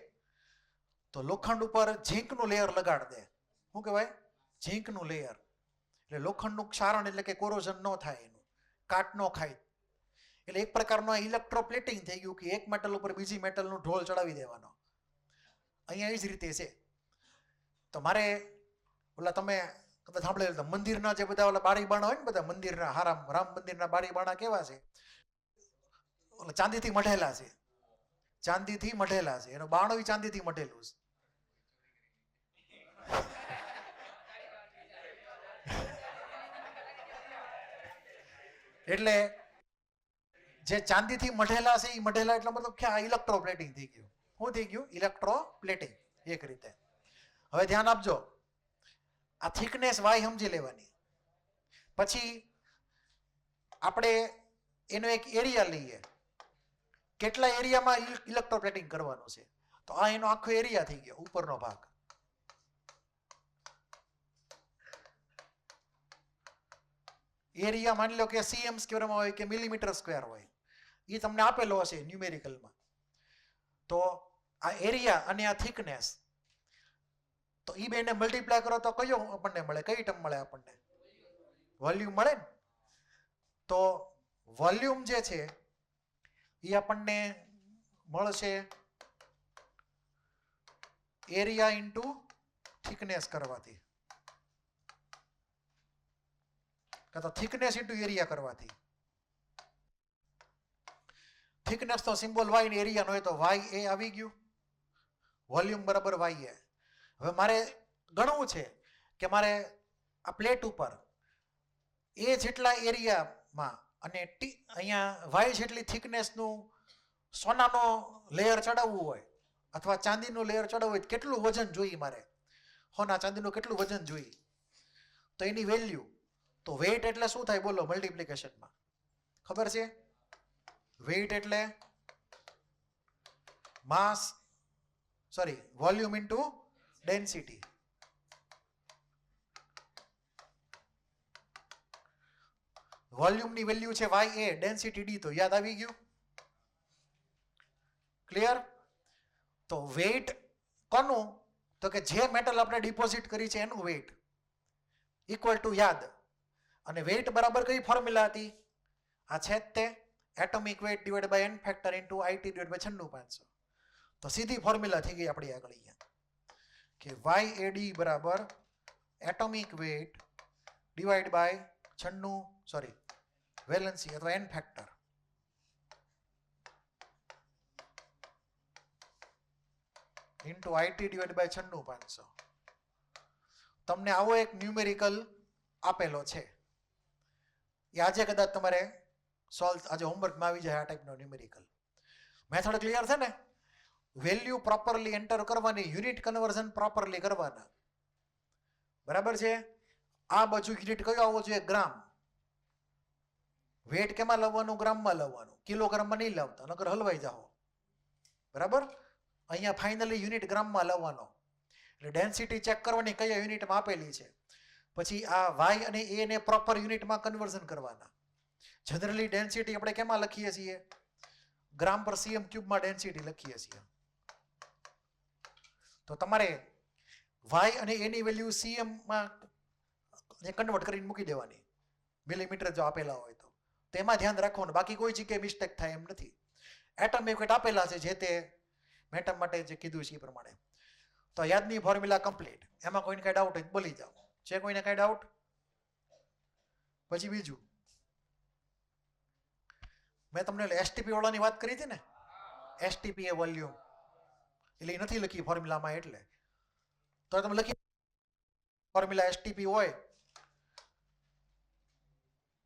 તો લોખંડ ઉપર ઝીંકનું લેયર લગાડ દે. શું કહેવાય? ઝીંકનું લેયર. એટલે લોખંડનું ક્ષારણ એટલે કે કોરોઝન ન થાય, એનું કાટ ન ખાય. એટલે એક પ્રકારનું ઇલેક્ટ્રોપ્લેટિંગ થઈ ગયું કે એક મેટલ ઉપર બીજી મેટલનું ઢોળ ચડાવી દેવાનો. અહીંયા એ જ રીતે છે. તો મારે ઓલા તમે કદાચ સાંભળેલું મંદિરના જે બધા ઓલા બારી બાણા હોય ને, બધા મંદિરના રામ મંદિરના બારી બાણા કેવા છે? ઓલા ચાંદીથી મઢેલા છે. ચાંદીથી મઢેલા છે. એનો બાણું ચાંદીથી મઢેલું છે. એટલે જે ચાંદીથી મઢેલા છે એ મઢેલા એટલે મતલબ કે આ ઇલેક્ટ્રોપ્લેટિંગ થઈ ગયું. શું થઈ ગયું? ઇલેક્ટ્રોપ્લેટિંગ. એક રીતે. હવે ધ્યાન આપજો, આ થિકનેસ વાય સમજી લેવાની. પછી આપણે એનો એક એરિયા લઈએ, કેટલા એરિયામાં ઇલેક્ટ્રોપ્લેટિંગ કરવાનું છે. તો આ એનો આખો એરિયા થઈ ગયો, ઉપરનો ભાગ. એરિયા માની લો કે સીએમ સ્ક્વેરમાં હોય કે મિલીમીટર સ્ક્વેર હોય, એ તમને આપેલો હશે ન્યુમેરિકલમાં. તો આ એરિયા અને આ થિકનેસ, તો એ બેને મલ્ટીપ્લાય કરો તો કયો આપણને મળે? કઈ ટર્મ મળે આપણને? વોલ્યુમ મળે ને. તો વોલ્યુમ જે છે એ આપણને મળશે એરિયા ઇન્ટુ થિકનેસ કરવાથી, કાં તો થિકનેસ ઇન્ટુ એરિયા કરવાથી. થિકનેસ તો સિમ્બોલ વાય ને એરિયા નો હોય તો વાય એ આવી ગયું, વોલ્યુમ બરાબર વાય એ. હવે મારે ગણવું છે કે મારે આ પ્લેટ ઉપર એ જેટલા એરિયામાં અને અહીંયા વાય જેટલી થિકનેસનું સોનાનો લેયર ચડાવવું હોય અથવા ચાંદીનું લેયર ચડાવવું હોય, કેટલું વજન જોઈએ મારે? સોના ચાંદીનું કેટલું વજન જોઈએ? તો એની વેલ્યુ, તો વેઇટ એટલે શું થાય બોલો મલ્ટીપ્લિકેશનમાં? ખબર છે? વેઇટ એટલે માસ, સોરી વોલ્યુમ ઇન્ટુ ડેન્સિટી. વોલ્યુમની વેલ્યુ છે વાય એ, ડેન્સિટી ડી. તો યાદ આવી ગયું? ક્લિયર? તો વેઇટ કોનું? તો કે જે મેટલ આપણે ડિપોઝિટ કરી છે એનું વેઇટ ઇક્વલ ટુ યાદ. અને વેઇટ બરાબર કઈ ફોર્મ્યુલા હતી? આ છે તે atomic weight divide by N factor into IT divide by 96,500. તો સીધી ફોર્મ્યુલા થઈ ગઈ આપણી આગળ અહીંયા કે YAD બરાબર atomic weight divide by 96, valency અથવા n factor into IT divide by 96,500. તમને આવો એક ન્યુમેરિકલ આપેલો છે. એ આજે કદાચ તમારે સોલ્વ, આજે હોમવર્કમાં આવી જાય આ ટાઈપનો ન્યુમેરિકલ. મેથડ ક્લિયર છે ને? વેલ્યુ પ્રોપરલી એન્ટર કરવાની, યુનિટ કન્વર્ઝન પ્રોપરલી કરવાના, બરાબર છે? આ બાજુ યુનિટ કયો આવવો જોઈએ? ગ્રામ. વેટ કેમાં લાવવાનું? ગ્રામમાં લાવવાનું. કિલોગ્રામમાં નહીં લાવતા, નકર હલવાઈ જાઓ, બરાબર? અહીંયા ફાઇનલી યુનિટ ગ્રામમાં લાવવાનો. એટલે ડેન્સિટી ચેક કરવાની કયા યુનિટમાં આપેલી છે. પછી આ વાય અને એ ને પ્રોપર યુનિટમાં કન્વર્ઝન કરવાના. જનરલી ડેન્સિટી આપણે કેમાં લખીએ છીએ? ગ્રામ પર સીએમ ક્યુબમાં ડેન્સિટી લખીએ છીએ. તો તમારે વાય અને એની વેલ્યુ સીએમમાં કન્વર્ટ કરીને મૂકી દેવાની, મિલીમીટર જો આપેલા હોય તો. તેમાં ધ્યાન રાખવાનું, બાકી કોઈ જગ્યાએ મિસ્ટેક થાય એમ નથી. એટમિક વેટ આપેલા છે જે તે મેટમ માટે જે કીધું છે એ પ્રમાણે. તો યાદની ફોર્મ્યુલા કમ્પ્લીટ. એમાં કોઈને કાંઈ ડાઉટ હોય તો બોલી જાઓ. છે કોઈને કાંઈ ડાઉટ? પછી બીજું મેં તમને એસટીપી વાળાની વાત કરી હતી ને, એસટીપી એ વોલ્યુમ એટલે એ નથી લખી ફોર્મ્યુલામાં, એટલે તો તમે લખી ફોર્મ્યુલા એસટીપી હોય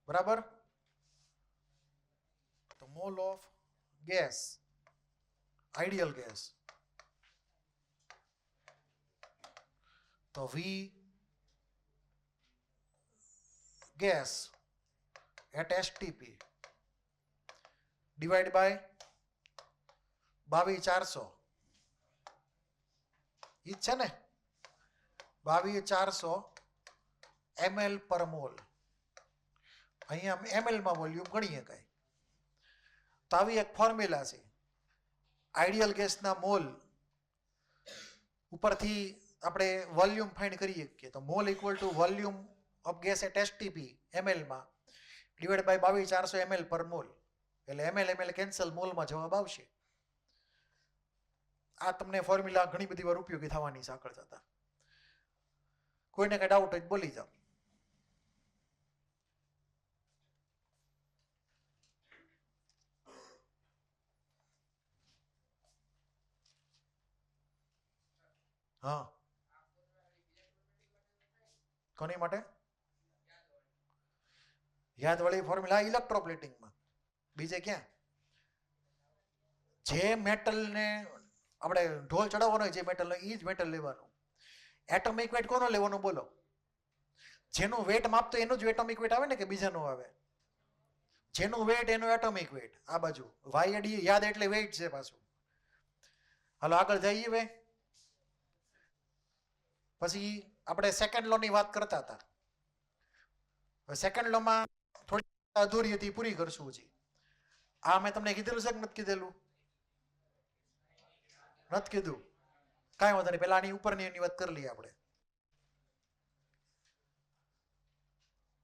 બરાબર, તો mole of gas, ideal gas, તો V gas at STP divide by 22400, ઈ છે ને 22400 ml પર મોલ. અહીંયા ml માં વોલ્યુમ ગણીએ કઈ. તો આવી એક ફોર્મ્યુલા છે. આઈડિયલ ગેસના મોલ ઉપરથી આપણે વોલ્યુમ ફાઇન્ડ કરીએ કે તો mole equal to volume of gas at STP ml માં divide by 22400 ml per mole, એટલે ml કેન્સલ, મોલમાં જવાબ આવશે. આ તમને ફોર્મ્યુલા ઘણી બધી વાર ઉપયોગી થવાની છે આગળ જતા. કોઈને કઈ ડાઉટ હોય તો બોલી જાઓ. હા, કોની માટે? યાદવાળી ફોર્મ્યુલા ઇલેક્ટ્રોપ્લેટિંગમાં. બીજે ક્યાં? જે મેટલને આપણે ઢોલ ચડાવવાનો હોય, જે મેટલ એ જ મેટલ લેવાનું. એટોમિક વેટ કોનો લેવાનો બોલો? જેનું વેટ માપતો એનું જ એટોમિક વેટ આવે ને, કે બીજાનું આવે? જેનું વેટ એનું એટોમિક વેટ. આ બાજુ વાયડી યાદ એટલે વેટ છે પાછું. હાલો આગળ જઈએ. હવે પછી આપણે સેકન્ડ લો ની વાત કરતા હતા. સેકન્ડ લો માં થોડી અધૂરી હતી, પૂરી કરશું હજી. આ મેં તમને કીધેલું છે કે નથી કીધેલું? નથી કીધું? કાંઈ વાંધો નહીં, પેલા આની ઉપરની એની વાત કરી લઈએ આપણે.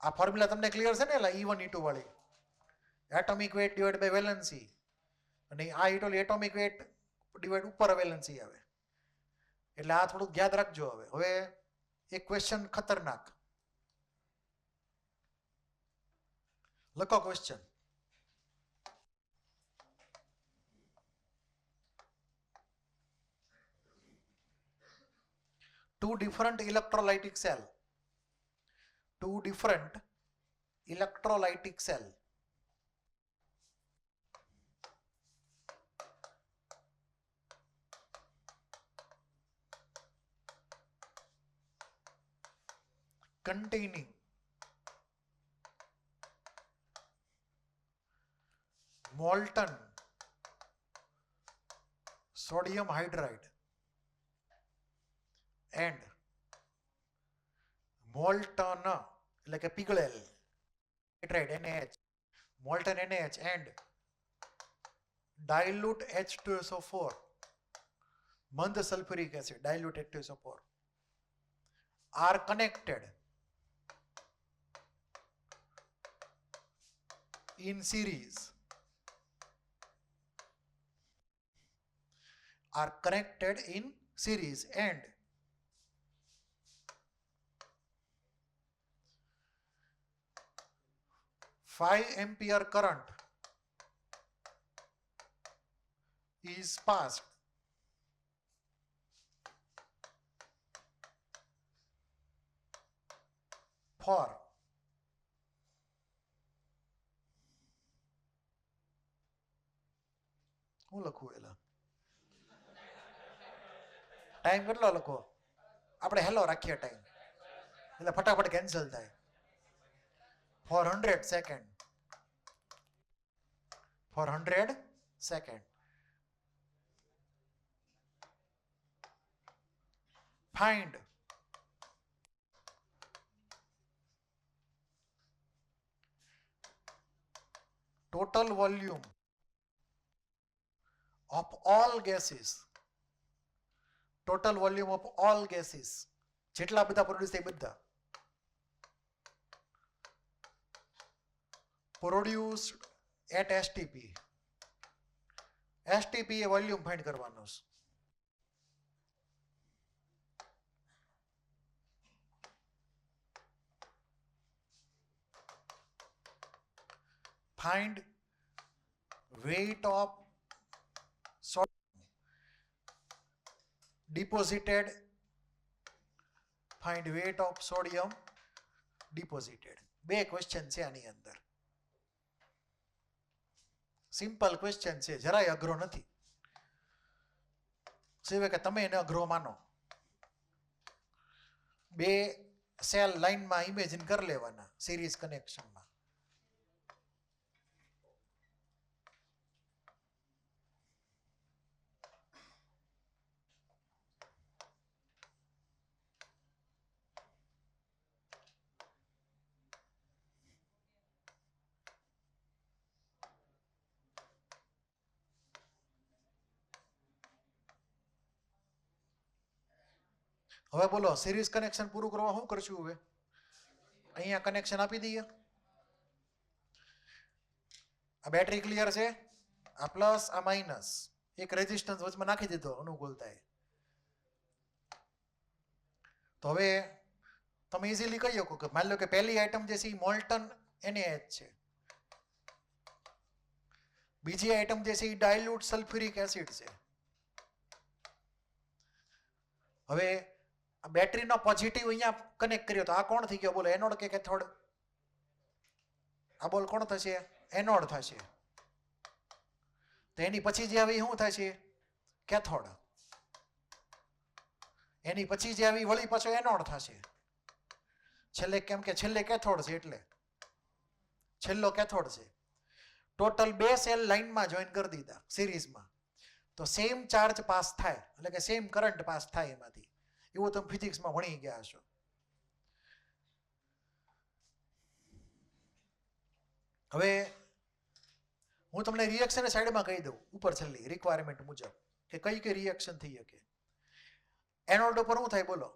આ ફોર્મ્યુલા તમને ક્લિયર છે ને? એટલે E1 E2 વાળી atomic weight divide by valency, અને આ એટોમિક વેટ ડિવાઈડ ઉપર વેલેન્સી આવે. એટલે આ થોડુંક યાદ રાખજો. હવે એક ક્વેશ્ચન ખતરનાક લખો. Question: two different electrolytic cell containing molten sodium hydride and molten એટલે કે પીગળેલ hydride NaH, molten NaH and dilute H2SO4, મંદ sulfuric acid, dilute H2SO4 are connected in series, and 5 ampere current is passed for હું લખું? એલા ટાઈમ કેટલો લખો? આપણે હેલો રાખીએ ટાઈમ, એટલે ફટાફટ કેન્સલ થાય. 400 second. Find total volume of all gases. Total volume of all gases, જેટલા બધા પ્રોડ્યુસ થાય બધા. Produced at STP. STP A volume find કરવાનો છે. find weight of sodium deposited, find weight of sodium deposited. બે ક્વેશ્ચન છે આની અંદર. સિમ્પલ ક્વેશ્ચન છે, જરાય અઘરો નથી. સિવાય કે તમે એને અઘરો માનો. બે સેલ લાઈનમાં ઇમેજિન કરી લેવાના સિરીઝ કનેક્શનમાં. હવે બોલો, સિરીઝ કનેક્શન પૂરું કરવા શું કરશું? હવે અહીંયા કનેક્શન આપી દઈએ. આ બેટરી ક્લિયર છે, આ પ્લસ આ માઇનસ, એક રેઝિસ્ટન્સ વચમાં નાખી દીધો અનુકૂળતાએ. તો હવે તમે ઇઝીલી કહી શકો કે માની લો કે પહેલી આઈટમ જે છે એ મોલ્ટન NaH છે, બીજી આઈટમ જે છે એ ડાયલ્યુટ સલ્ફ્યુરિક એસિડ છે. હવે આ બેટરીનો પોઝિટિવ અહીંયા કનેક્ટ કર્યો તો આ કોણ થઈ ગયો? બોલો, એનોડ કે કેથોડ? આ બોલ કોણ થશે? એનોડ થશે. તો એની પછી જે આવી શું થશે? કેથોડ. એની પછી જે આવી વળી પાછો એનોડ થશે. છેલ્લે કેમ કે છેલ્લે કેથોડ છે એટલે છેલ્લો કેથોડ છે. ટોટલ બે સેલ લાઈનમાં જોઈન કરી દીધા સિરીઝમાં, તો સેમ ચાર્જ પાસ થાય, એટલે કે સેમ કરંટ પાસ થાય એમાંથી. એવું તમે ફિઝિક્સમાં ભણી ગયા છો. હવે હું તમને રિએક્શન સાઈડમાં કહી દઉં ઉપર છેલ્લી રિક્વાયરમેન્ટ મુજબ કે કઈ કઈ રિએક્શન થઈ શકે. એનોડ ઉપર શું થાય બોલો?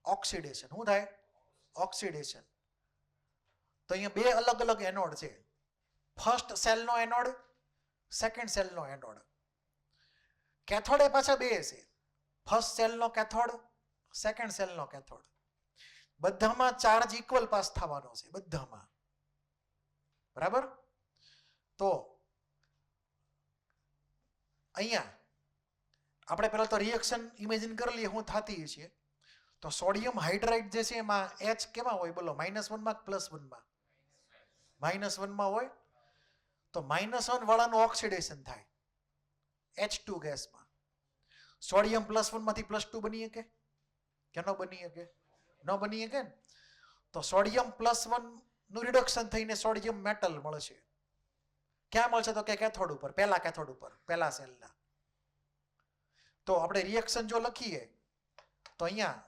ઓક્સિડેશન. શું થાય? ઓક્સિડેશન. તો અહીંયા બે અલગ અલગ એનોડ છે. ફર્સ્ટ સેલનો એનોડ, સેકન્ડ સેલનો એનોડ. કેથોડ એ પાછા બે છે. ફર્સ્ટ સેલનો કેથોડ, સેકન્ડ સેલનો કેથોડ. બધામાં ચાર્જ ઇક્વલ પાસ થવાનો છે, બધામાં. બરાબર? તો અહીંયા આપણે પહેલા તો રિએક્શન ઇમેજિન કરી લઈએ શું થતી છે. તો સોડિયમ હાઇડ્રાઇડ જે છે એમાં H કેમાં હોય બોલો? -1 +1? -1 હોય. તો -1 વાળાનું ઓક્સિડેશન થાય H2 ગેસમાં. સોડિયમ +1 માંથી +2 બની શકે કે ન બની શકે? ન બની શકે ને. તો સોડિયમ +1 નું રિડક્શન થઈને સોડિયમ મેટલ મળશે. ક્યાં મળશે? તો કે કેથોડ ઉપર, પહેલા કેથોડ ઉપર, પહેલા સેલના. તો આપણે રિએક્શન જો લખીએ તો અહીંયા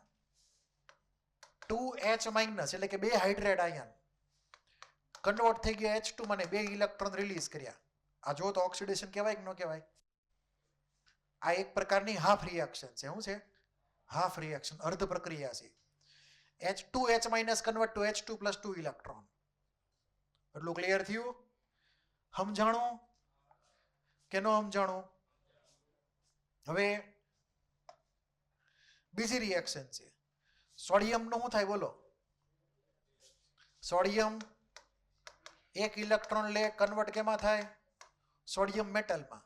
2H- એટલે કે બે હાઇડ્રેટ આયન કન્વર્ટ થઈ ગયા H2 માં ને બે ઇલેક્ટ્રોન રિલીઝ કર્યા. આ જો તો ઓક્સિડેશન કહેવાય કે ન કહેવાય? આ એક પ્રકારની હાફ રિએક્શન છે. શું છે? હાફ રિએક્શન, અર્ધ પ્રક્રિયા છે. H2H- convert to H2 + 2 electron. એટલું ક્લિયર થયું? સમજાણું કે ન સમજાણું? હવે બીજી રિએક્શન છે સોડિયમનું. શું થાય બોલો? સોડિયમ એક ઇલેક્ટ્રોન લે, કન્વર્ટ કેમાં થાય? સોડિયમ મેટલમાં.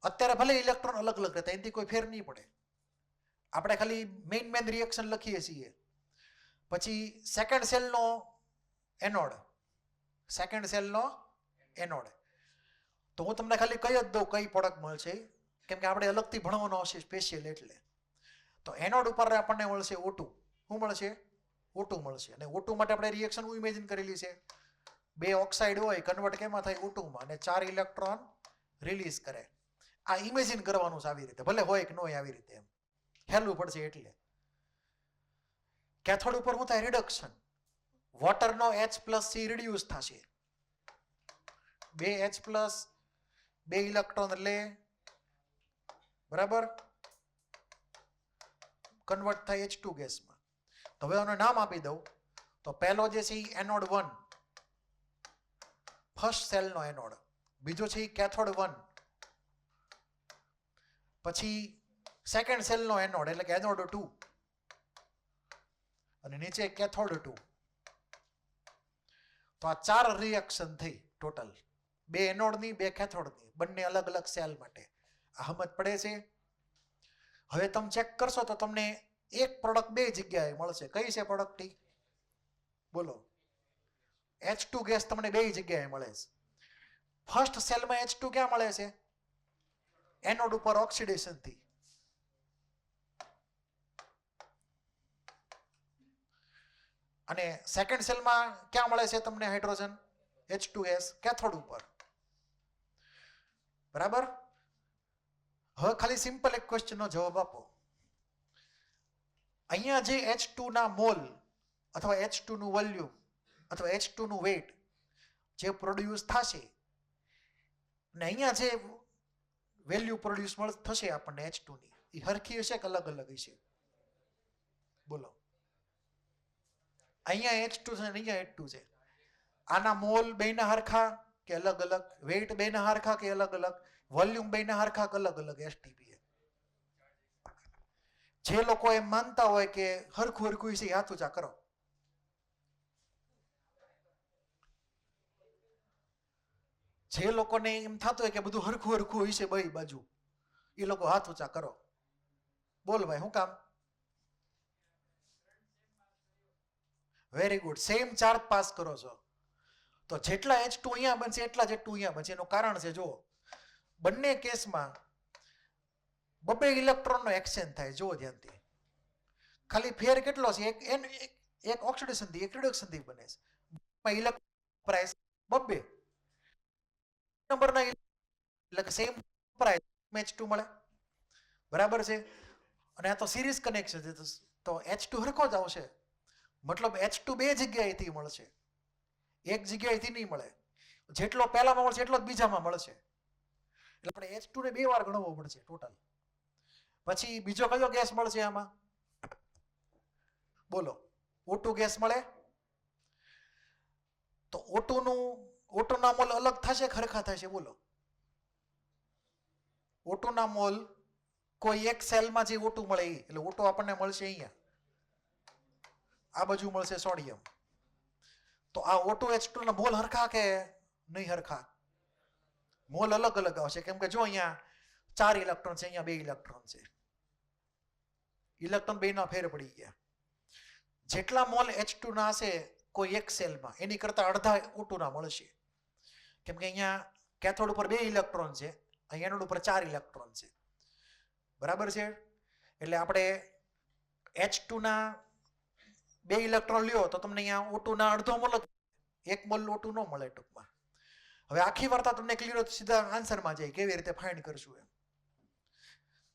અત્યારે ભલે ઇલેક્ટ્રોન અલગ અલગ રહેતા, એનાથી કોઈ ફેર નહીં પડે. આપણે ખાલી મેઇન રિએક્શન લખીએ છીએ. પછી સેકન્ડ સેલનો એનોડ, સેકન્ડ સેલનો એનોડ. તો હું તમને ખાલી કહી જ દઉં કઈ પ્રોડક્ટ મળશે, કેમ કે આપણે અલગથી ભણવાનો આવશે સ્પેશિયલ. એટલે તો એનોડ ઉપર આપણને મળશે O2. શું મળશે? O2 મળશે. અને O2 માટે આપણે રિએક્શન હું ઇમેજિન કરેલી છે. બે ઓક્સાઇડ હોય, કન્વર્ટ કેમાં થાય? O2 માં, અને 4 ઇલેક્ટ્રોન રિલીઝ કરે. આ ઇમેજિન કરવાનું છે આવી રીતે, ભલે હોય કે ન હોય આવી રીતે, એમ હેલું પડશે. એટલે કેથોડ ઉપર શું થાય? રિડક્શન. વોટરનો H+C રિડ્યુસ થશે. બે H+, બે ઇલેક્ટ્રોન લે, બરાબર, કન્વર્ટ થાય H2 ગેસમાં. તો હવે આનું નામ આપી દઉં. તો પહેલો જે છે એ એનોડ 1, ફર્સ્ટ સેલનો એનોડ. બીજો છે એ કેથોડ 1, પછી સેકન્ડ સેલનો એનોડ એટલે કે એનોડ 2, અને નીચે કેથોડ 2. તો તો આ 4 રિએક્શન થઈ ટોટલ, 2 એનોડની 2 કેથોડની, બંને અલગ અલગ સેલ માટે. આ સમજ પડે છે? હવે તમે ચેક કરશો તો તમને એક પ્રોડક્ટ 2 જગ્યાએ મળશે. કઈ છે પ્રોડક્ટ? બોલો. H2 ગેસ તમને 2 જગ્યાએ મળે છે. ફર્સ્ટ સેલમાં H2 ક્યાં મળે છે? એનોડ ઉપર ઓક્સિડેશન થી. અને સેકન્ડ સેલમાં ક્યાં મળે છે તમને હાઇડ્રોજન? H2 ગેસ કેથોડ ઉપર. બરાબર? હવે ખાલી સિમ્પલ એક ક્વેશ્ચન નો જવાબ આપો. અહીંયા જે H2 ના મોલ અથવા H2 નું વોલ્યુમ અથવા H2 નું વેઇટ જે પ્રોડ્યુસ થશે, ને અહીંયા જે વેલ્યુ પ્રોડ્યુસ થશે આપણને H2 ની, એ હરખી હશે કે અલગ અલગ હશે? બોલો. અહીંયા H2 છે, અહીંયા H2 છે. આના મોલ બેના હરખા કે અલગ અલગ? વેઇટ બેના હરખા કે અલગ અલગ? વોલ્યુમ બેના હરખા કે અલગ અલગ? STP. જે લોકો એમ માનતા હોય કે હરખું હરખું છે, હાથ ઊંચા કરો. જે લોકોને એમ થતું હોય કે બધું હરખું હરખું હોય છે બે બાજુ, એ લોકો હાથ ઊંચા કરો. બોલ ભાઈ, શું કામ? Very good. Same charge pass કરો છો તો જેટલા H2 અહીંયા બનશે એટલા જ H2 અહીંયા બનશે. એનું કારણ છે, જો બંને કેસમાં બબે ઇલેક્ટ્રોનનો એક્સચેન્જ થાય. જો ધ્યાનથી, ખાલી ફેર કેટલો છે? એક ઓક્સિડેશન થી, એક રિડક્શન થી બને છે. ઇલેક્ટ્રોન પ્રાઇસ બબે નંબરના, એટલે સેમ પ્રાઇસ H2 મળે. બરાબર છે? અને આ તો સિરીઝ કનેક્શન છે, તો H2 હરખો જ આવશે. મતલબ H2 2 જગ્યાએથી મળશે, એક જગ્યાએથી નહીં મળે. જેટલો પહેલામાં મળશે એટલો જ બીજામાં મળશે. એટલે આપણે H2 ને 2 વાર ગણવો પડશે ટોટલ. પછી બીજો કયો ગેસ મળશે આમાં? બોલો. O2 ગેસ મળે. તો O2 ના મોલ અલગ થશે કે હરખા થશે? બોલો. O2 ના મોલ કોઈ એક સેલમાં જે O2 મળે એ, એટલે O2 આપણને મળશે અહીંયા, આ બાજુ મળશે સોડિયમ. તો આ O2 H2 ના મોલ હરખા કે નહીં હરખા? મોલ અલગ અલગ આવશે, કેમ કે જો અહીંયા 4 ઇલેક્ટ્રોન છે, અહીંયા 2 ઇલેક્ટ્રોન છે. ઇલેક્ટ્રોન બે ના ફેર પડી ગયા. જેટલા મોલ H2 ના હશે કોઈ એક સેલમાં, એની કરતા અડધા O2 ના મળશે. કેમ કે અહીંયા કેથોડ ઉપર 2 ઇલેક્ટ્રોન છે, અહીંયા એનોડ ઉપર 4 ઇલેક્ટ્રોન છે. બરાબર છે? એટલે આપણે H2 ના 2 ઇલેક્ટ્રોન લ્યો તો તમને અહીંયા O2 ના અડધો મોલ, 1 મોલ O2 ન મળે ટૂંકમાં. હવે આખી વાર્તા તમને ક્લિયર હોય તો સીધા આન્સરમાં જાય, કેવી રીતે ફાઇન્ડ કરશું એમ.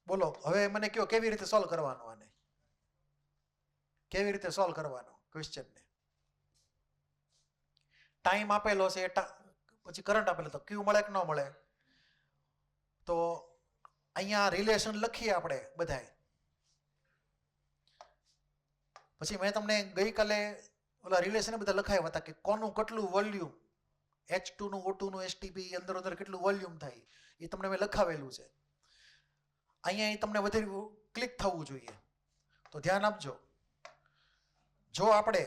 બોલો. હવે મને કહો કેવી રીતે સોલ્વ કરવાનો આને? કેવી રીતે સોલ્વ કરવાનો ક્વેશ્ચનને? ટાઈમ આપેલો છે, પછી કરંટ આપેલો, તો ક્યુ મળે કે ન મળે? તો અહીંયા રિલેશન લખીએ આપણે બધાય. પછી મેં તમને ગઈકાલે ઓલા રિલેશન બધા લખાવ્યા હતા કે કોનું કેટલું વોલ્યુમ, H2 નું, O2 નું, STP અંદર કેટલું વોલ્યુમ થાય, એ તમને મેં લખાવેલું છે. અહીંયા તમને વધુ ક્લિક થવું જોઈએ. તો ધ્યાન આપજો. જો આપણે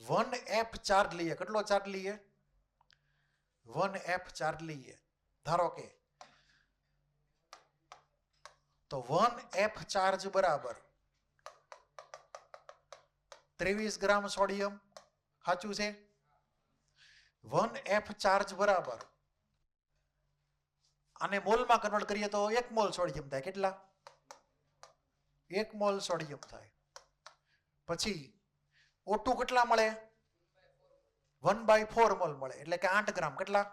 1F ચાર્જ લઈએ, કેટલો ચાર્જ લઈએ? 1F ચાર્જ લઈએ ધારો કે, તો 1F ચાર્જ બરાબર 23 ગ્રામ સોડિયમ. સાચું છે? 1F ચાર્જ બરાબર, આને મોલમાં કન્વર્ટ કરીએ તો 1 મોલ સોડિયમ થાય. કેટલા? 1 મોલ સોડિયમ થાય. પછી O2 કેટલા મળે? 1/4 મોલ મળે, એટલે કે 8 ગ્રામ. કેટલા?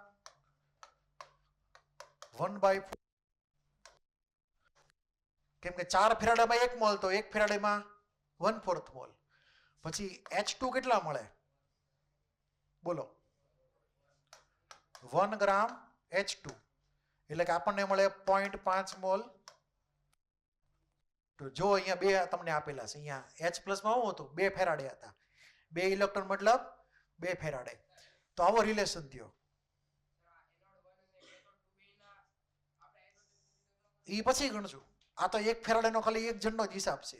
1/4. કેમ કે 4 ફેરાડેમાં 1 મોલ, તો 1 ફેરાડેમાં 1/4 મોલ. પછી H2 કેટલા મળે? બોલો. 1 ગ્રામ H2, એટલે કે આપણને મળે 0.5 મોલ. તો જો અહીંયા 2 તમને આપેલા છે, અહીંયા H પ્લસ માં શું હતું? 2 ફેરાડે હતા. 2 ઇલેક્ટ્રોન મતલબ 2 ફેરાડે. તો આવો રિલેશન થયો. એ પછી ગણશું. આ તો 1 ફેરાડે નો ખાલી એક જણનો જ હિસાબ છે.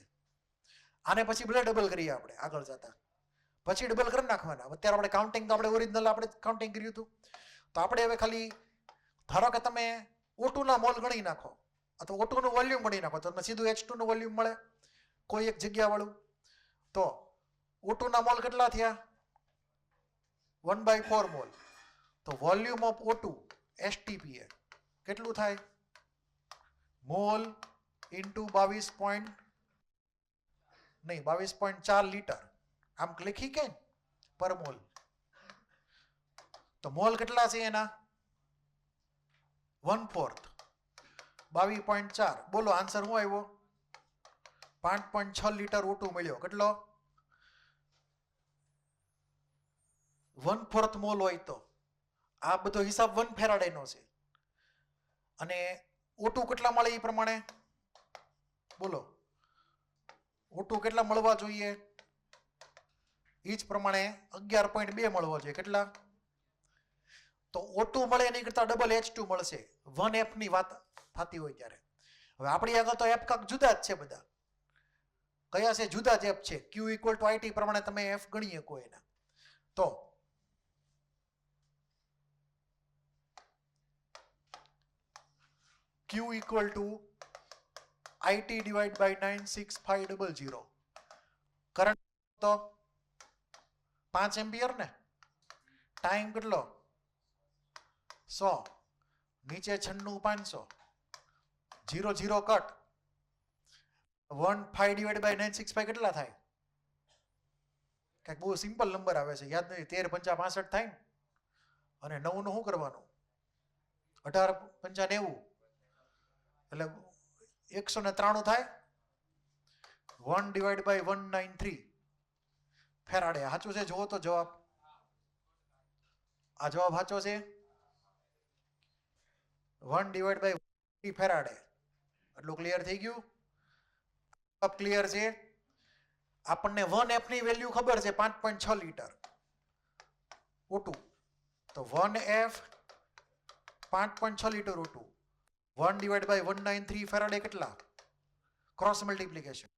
આને પછી ભલે ડબલ કરીએ આપણે આગળ જતા. પછી ડબલ કરી નાખવાના. અત્યારે આપણે કાઉન્ટિંગ તો આપણે ઓરિજિનલ આપણે કાઉન્ટિંગ કર્યું હતું. તો આપણે હવે ખાલી ધારો કે તમે O2 ના મોલ ગણી નાખો અથવા O2 નું વોલ્યુમ ગણી નાખો તો તમને સીધું H2 નું વોલ્યુમ મળે કોઈ એક જગ્યા વાળું. તો O2 ના મોલ કેટલા થયા? 1/4 મોલ. તો વોલ્યુમ ઓફ O2 STPA કેટલું થાય? Mall into 22.4 litre. આમ લખી કે પર મોલ. તો મોલ કેટલા છે એના? 1/4 22.4. બોલો આન્સર શું આવ્યો? 5.6 લીટર O2 મળ્યો. કેટલો? 1/4 મોલ હોય તો આ બધો હિસાબ 1 ફેરાડે નો છે. અને O2 કેટલા મળે એ પ્રમાણે બોલો. O2 કેટલા મળવા જોઈએ? એ જ પ્રમાણે 11.2 મળવા જોઈએ. કેટલા? તો O2 મળે એની કરતા ડબલ H2 મળશે 1F ની વાત થતી હોય ત્યારે. હવે આપણી આગળ તો F કાક જુદા જ છે બધા. કયા છે? જુદા જ F છે. Q = IT પ્રમાણે તમે F ગણી શકો એના. તો Q = IT / 96500. કરંટ તો 5 એમ્પિયર ને. ટાઈમ કેટલો? 100. નીચે 96 500. 0 0 કટ. 15 / 965 કેટલા થાય? કંઈક બહુ સિમ્પલ નંબર આવે છે, યાદ નથી. 13 5 65 થાય ને. અને 9 નું શું કરવાનું? 18 5 90 એટલે 193 થાય. 1/193 ફેરાડે. સાચું છે? જુઓ તો જવાબ. આ જવાબ સાચો છે. 1/1 ફેરાડે. એટલું ક્લિયર થઈ ગયું? ક્લિયર છે. આપણને 1F ની વેલ્યુ ખબર છે 5.6 લીટર O2. તો 1F 5.6 લીટર O2 1/193 ફેરાડે કેટલા? Cross multiplication.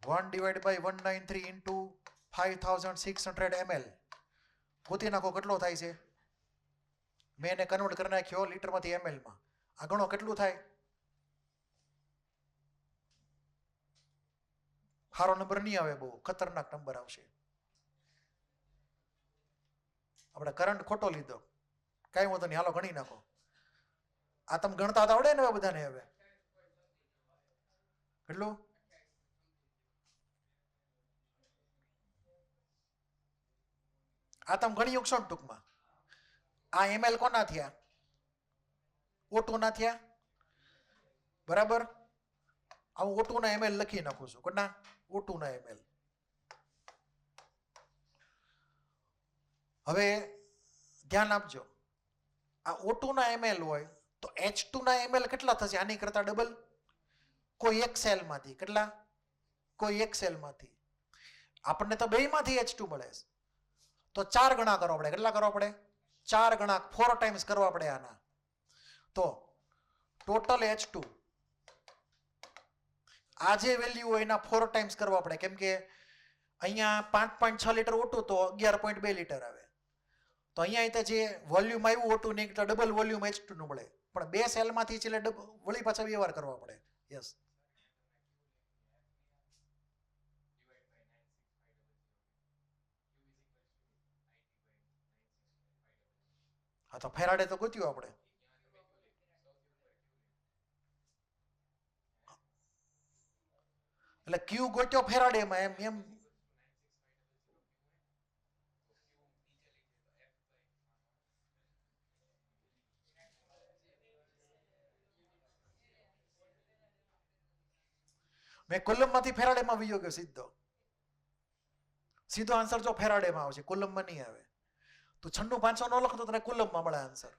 1/193 into 5600 ml. ગોતી નાખો કેટલો થાય છે. મેં એને કન્વર્ટ કરી નાખ્યો લીટરમાંથી ml માં. આ ગણો કેટલું થાય? સારો નંબર નહીં આવે, બહુ ખતરનાક નંબર આવશે. આપણે કરંટ ખોટો લીધો. કઈ વાંધો નહીં, હાલો ગણી નાખો. આ તમે ગણતા આવડે ને બધાને? હવે કેટલું? આ તમે ગણી શકશો ને ટૂંકમાં. આ ml કોના થયા? O2 ના થયા. બરાબર. આ હું O2 ના ml લખી નાખું છું. કોના? O2 ના ml. હવે ધ્યાન આપજો. આ O2 ના ml હોય તો H2 ના ml કેટલા થશે? આની કરતા ડબલ. કોઈ એક સેલમાંથી. કેટલા? કોઈ એક સેલમાંથી. આપણને તો બેયમાંથી H2 મળે છે. તો 4 ગણા કરવા પડે. કેટલા કરવા પડે? 4 ગણા, 4 ટાઈમ્સ કરવા પડે આના. તો ટોટલ H2 આ જે વેલ્યુ હોય એના 4 ટાઈમ્સ કરવા પડે. કેમ કે અહીંયા 5.6 લીટર O2 તો 11.2 લીટર આવે. તો અહીંયા જે વોલ્યુમ આવ્યું O2 ને એક ડબલ વોલ્યુમ H2 નું મળે. પણ બે સેલમાંથી એટલે વળી પાછા વ્યવહાર કરવા પડે. યસ. હા તો ફેરાડે તો ગોત્યું આપણે. એટલે Q ગોત્યો ફેરાડેમાં એમ એમ. મેં કોલમમાંથી ફેરાડેમાં વયો ગયો સીધો. સીધો આન્સર જો ફેરાડેમાં આવશે, કોલમમાં નહીં આવે. તો 96 500 નો લખો તો તને કોલમમાં મળે આન્સર.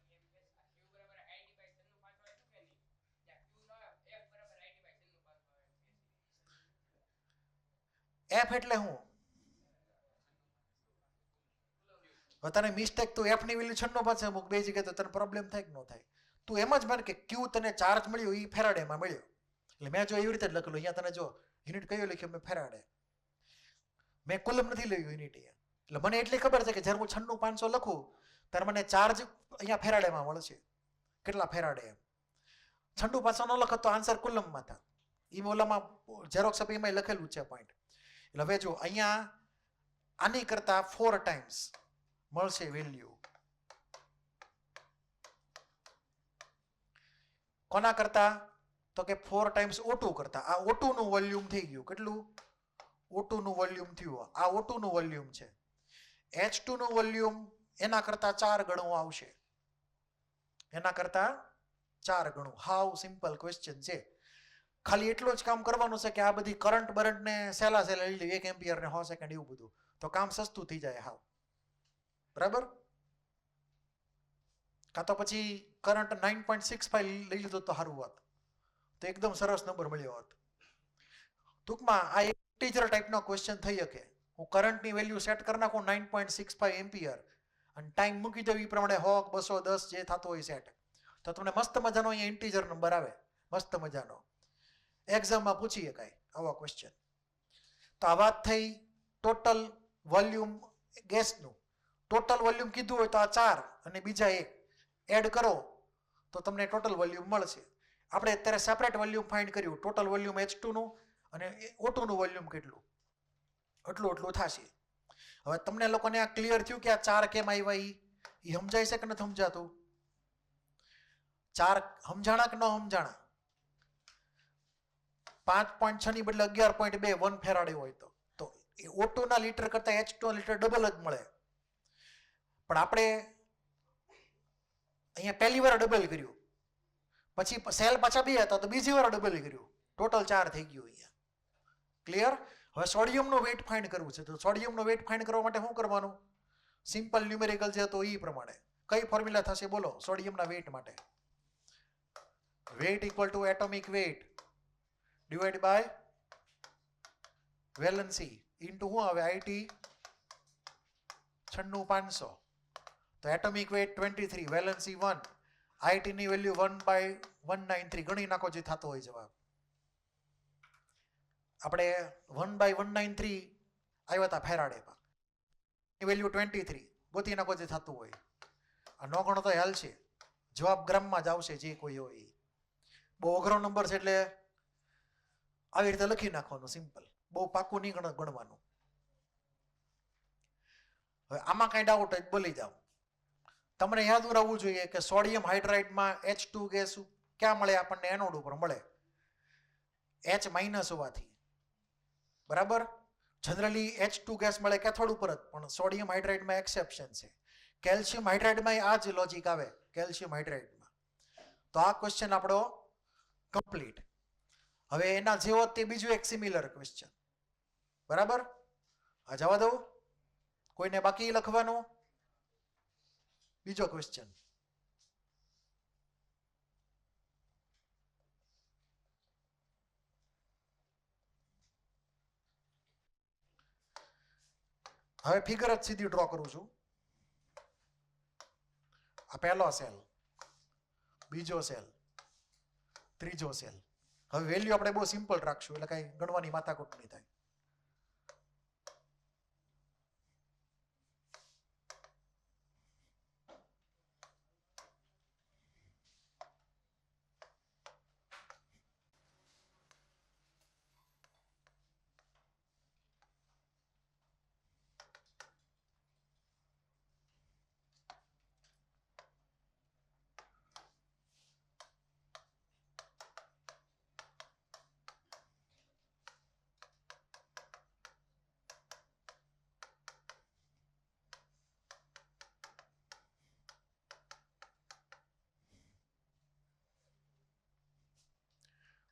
F એટલે શું? તને મિસ્ટેક તું F ની વેલ્યુ 96 પાસે મૂક બે જગ્યાએ તો તને પ્રોબ્લેમ થાય કે ન થાય? તું એમ જ માન કે Q તને ચાર્જ મળ્યો એ ફેરાડેમાં મળ્યો. એટલે મેં જો એવી રીતે જ લખેલું. અહીંયા તને જો યુનિટ કયો લખ્યો મેં? ફેરાડે. મેં કુલમ નથી લેવી યુનિટી. એટલે મને એટલી ખબર છે કે જ્યારે હું 96,500 લખું ત્યારે મને ચાર્જ અહીંયા ફેરાડેમાં મળશે. કેટલા ફેરાડે એમ. 96,500 ન લખત તો આન્સર કુલમમાં થાય. એ ઓલામાં ઝેરોક્સ એમાં લખેલું છે પોઈન્ટ. એટલે હવે જો અહીંયા આની કરતા 4 ટાઈમ્સ મળશે વેલ્યુ. કોના કરતા? તો કે 4 ટાઈમ્સ O2 કરતા. આ O2 નું વોલ્યુમ થઈ ગયું. કેટલું? O2 નું વોલ્યુમ થયું. આ O2 નું વોલ્યુમ છે. H2 નું વોલ્યુમ એના કરતા 4 ગણું આવશે. એના કરતા 4 ગણું. હાઉ સિમ્પલ ક્વેશ્ચન છે. ખાલી એટલું જ કામ કરવાનું છે કે આ બધી કરંટ બરંટને સહેલા લઈ લે, 1 એમ્પિયર ને 100 સેકન્ડ એવું બધું, તો કામ સસ્તું થઈ જાય. હાવ બરાબર. કાં તો પછી કરંટ 9.65 લઈ લીધો તો સારું હોત, તો એકદમ સરસ નંબર મળ્યો હોત. ટૂંકમાં આ એક ટીચર ટાઈપનો ક્વેશ્ચન થઈ શકે. હું કરંટની વેલ્યુ સેટ કરી નાખું 9.65 એમ્પિયર અને ટાઈમ મૂકી દઉં એ પ્રમાણે 100, 210 જે થતો હોય સેટ, તો તમને મસ્ત મજાનો અહીંયા ઇન્ટીજર નંબર આવે. મસ્ત મજાનો એક્ઝામમાં પૂછી શકાય આવા ક્વેશ્ચન. તો આ વાત થઈ ટોટલ વોલ્યુમ ગેસનું. ટોટલ વોલ્યુમ કીધું હોય તો આ 4 અને બીજા 1 એડ કરો તો તમને ટોટલ વોલ્યુમ મળશે. આપણે અત્યારે સેપરેટ વોલ્યુમ ફાઇન્ડ કર્યું. ટોટલ વોલ્યુમ H2 નું અને O2 નું વોલ્યુમ કેટલું, એટલું થશે. હવે તમને લોકોને આ ક્લિયર થયું કે આ 4 કેમ આવ્યા? એ સમજાય છે કે નથી સમજાતું? 4 સમજાણા કે ન સમજાણા? 5.6 ની બદલે 11.2 1 ફેરાડે હોય તો O2 ના લીટર કરતા H2 ના લીટર ડબલ જ મળે. પણ આપણે અહીંયા પહેલી વાર ડબલ કર્યું, પછી સેલ પાછા 2 હતા તો બીજી વાર ડબલ કર્યું, ટોટલ 4 થઈ ગયું અહીંયા. ક્લિયર? હવે સોડિયમનો વેઇટ ફાઇન્ડ કરવું છે. તો સોડિયમનો વેઇટ ફાઇન્ડ કરવા માટે શું કરવાનું? સિમ્પલ ન્યુમેરિકલ છે તો એ પ્રમાણે કઈ ફોર્મ્યુલા થશે બોલો સોડિયમના વેઇટ માટે? Weight equal to atomic weight divide by valency into શું આવે? IT 96,500. તો એટોમિક વેઇટ 23, વેલન્સી 1, IT ની વેલ્યુ 1/193. ગણી નાખો જે થતો હોય જવાબ. આપણે 1/193 આવ્યા હતા ફેરાડેમાં, એ વેલ્યુ 23. ગોતી નાખો જે થતું હોય. આ નો ગણો તો હાલ છે, જવાબ ગ્રામમાં જ આવશે જે કોઈ હોય. બહુ અઘરો નંબર છે એટલે આવી રીતે લખી નાખવાનું સિમ્પલ. બહુ પાકું નહીં ગણવાનું. હવે આમાં કઈ ડાઉટ હોય બોલી જાઓ. તમને યાદ રહેવું જોઈએ કે સોડિયમ હાઇડ્રાઇડમાં H2 ગેસ ક્યાં મળે આપણને? એનોડ ઉપર મળે, H- હોવાથી. બરાબર. જનરલી H2 ગેસ મળે કેથોડ ઉપર જ, પણ સોડિયમ હાઇડ્રાઇડમાં એક્સેપ્શન છે. કેલ્શિયમ હાઇડ્રાઇડમાં આ જ લોજિક આવે. કેલ્શિયમ હાઇડ્રાઇડમાં તો આ ક્વેશ્ચન આપણો કમ્પ્લીટ. હવે એના જેવો તે બીજું એક સિમિલર ક્વેશ્ચન. બરાબર. આ જવા દઉં. કોઈને બાકી લખવાનું? બીજો ક્વેશ્ચન. હવે ફિગર જ સીધી ડ્રો કરું છું. આ પહેલો સેલ, બીજો સેલ, ત્રીજો સેલ. હવે વેલ્યુ આપણે બહુ સિમ્પલ રાખશું એટલે કઈ ગણવાની માથાકૂટ નહીં થાય.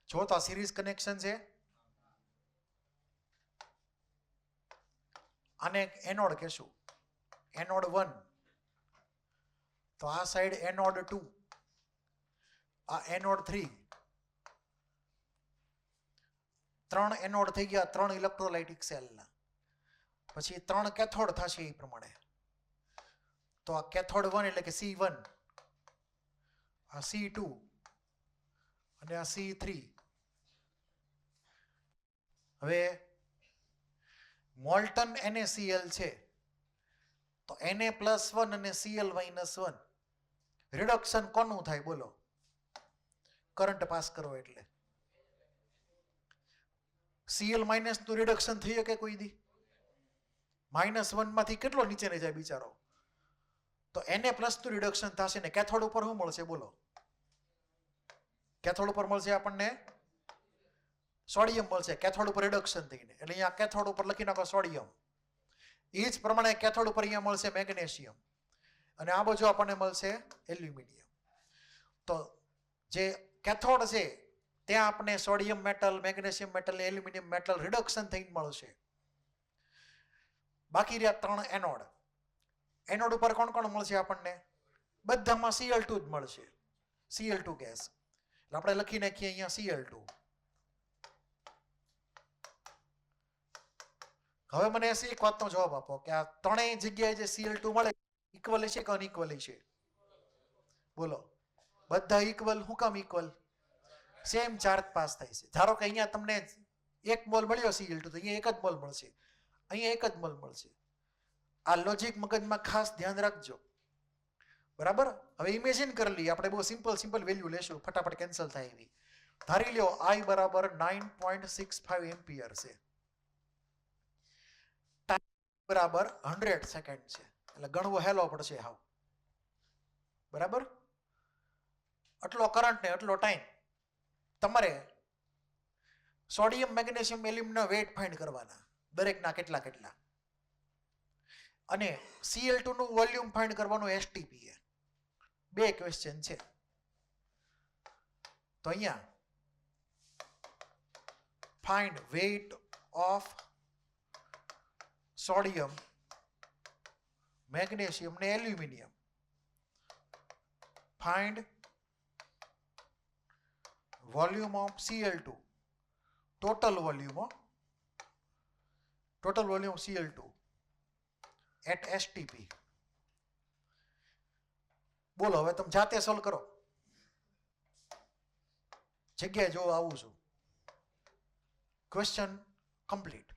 જો તો આ સિરીઝ કનેક્શન છે. આને એનોડ કહેશું, એનોડ 1. તો આ સાઈડ એનોડ 2, આ એનોડ 3. 3 એનોડ થઈ ગયા, 3 ઇલેક્ટ્રોલાઇટિક સેલના. પછી 3 કેથોડ થશે એ પ્રમાણે. તો આ કેથોડ 1 એટલે કે C1, આ C2 અને આ C3. હવે મોલ્ટન NaCl છે તો Na+1 અને Cl-1 રિડક્શન કોનું થાય બોલો? કરંટ પાસ કરો એટલે Cl- નું રિડક્શન થઈ શકે કોઈ દી? -1 માંથી કેટલો નીચે ને જાય બિચારો? તો Na+ નું રિડક્શન થશે ને કેથોડ ઉપર શું મળશે બોલો? કેથોડ ઉપર મળશે આપણને સોડિયમ મળશે, કેથોડ ઉપર રિડક્શન થઈને, એટલે અહીંયા કેથોડ ઉપર લખી નાખો સોડિયમ. એ જ પ્રમાણે કેથોડ ઉપર અહીંયા મળશે મેગ્નેશિયમ અને આ બાજુ આપણને મળશે એલ્યુમિનિયમ. તો જે કેથોડ છે ત્યાં આપણે સોડિયમ મેટલ, મેગ્નેશિયમ મેટલ ને એલ્યુમિનિયમ મેટલ રિડક્શન થઈને મળશે. બાકી રહ્યા 3 એનોડ. એનોડ ઉપર કોણ કોણ મળશે આપણને? બધામાં Cl2 જ મળશે, Cl2 ગેસ. એટલે આપણે લખી નાખીએ અહીંયા Cl2. હવે મને એક વાતનો જવાબ આપો કે આ ત્રણેય જગ્યાએ જે Cl2 મળે ઇક્વલ છે કે અનઇક્વલ છે? બોલો. બધા ઇક્વલ. શું કામ ઇક્વલ? સેમ ચાર્જ પાસ થાય છે. ધારો કે અહીંયા તમને 1 મોલ મળ્યો Cl2 તો અહીંયા 1 જ મોલ મળશે, અહીંયા 1 જ મોલ મળશે. આ લોજિક મગજમાં ખાસ ધ્યાન રાખજો, બરાબર? હવે ઇમેજિન કરી લઈએ આપણે, બહુ સિમ્પલ વેલ્યુ લેશું, ફટાફટ કેન્સલ થાય એવી. ધારી લ્યો I બરાબર 9.65 એમ્પિયર છે, બરાબર 100 સેકન્ડ છે, એટલે ગણવો હેલો પડશે હાવ, બરાબર? આટલો કરંટ ને આટલો ટાઈમ. તમારે sodium, magnesium, aluminium weight find કરવાના, દરેકના કેટલા કેટલા, અને Cl2 નું વોલ્યુમ ફાઇન્ડ કરવાનું STP એ. 2 ક્વેશ્ચન છે. તો અહીંયા find weight of sodium, magnesium ને aluminium. Find volume of Cl2, total volume Cl2 at STP. બોલો હવે તમે જાતે સોલ્વ કરો, જગ્યાએ જોવા આવું છું. Question complete.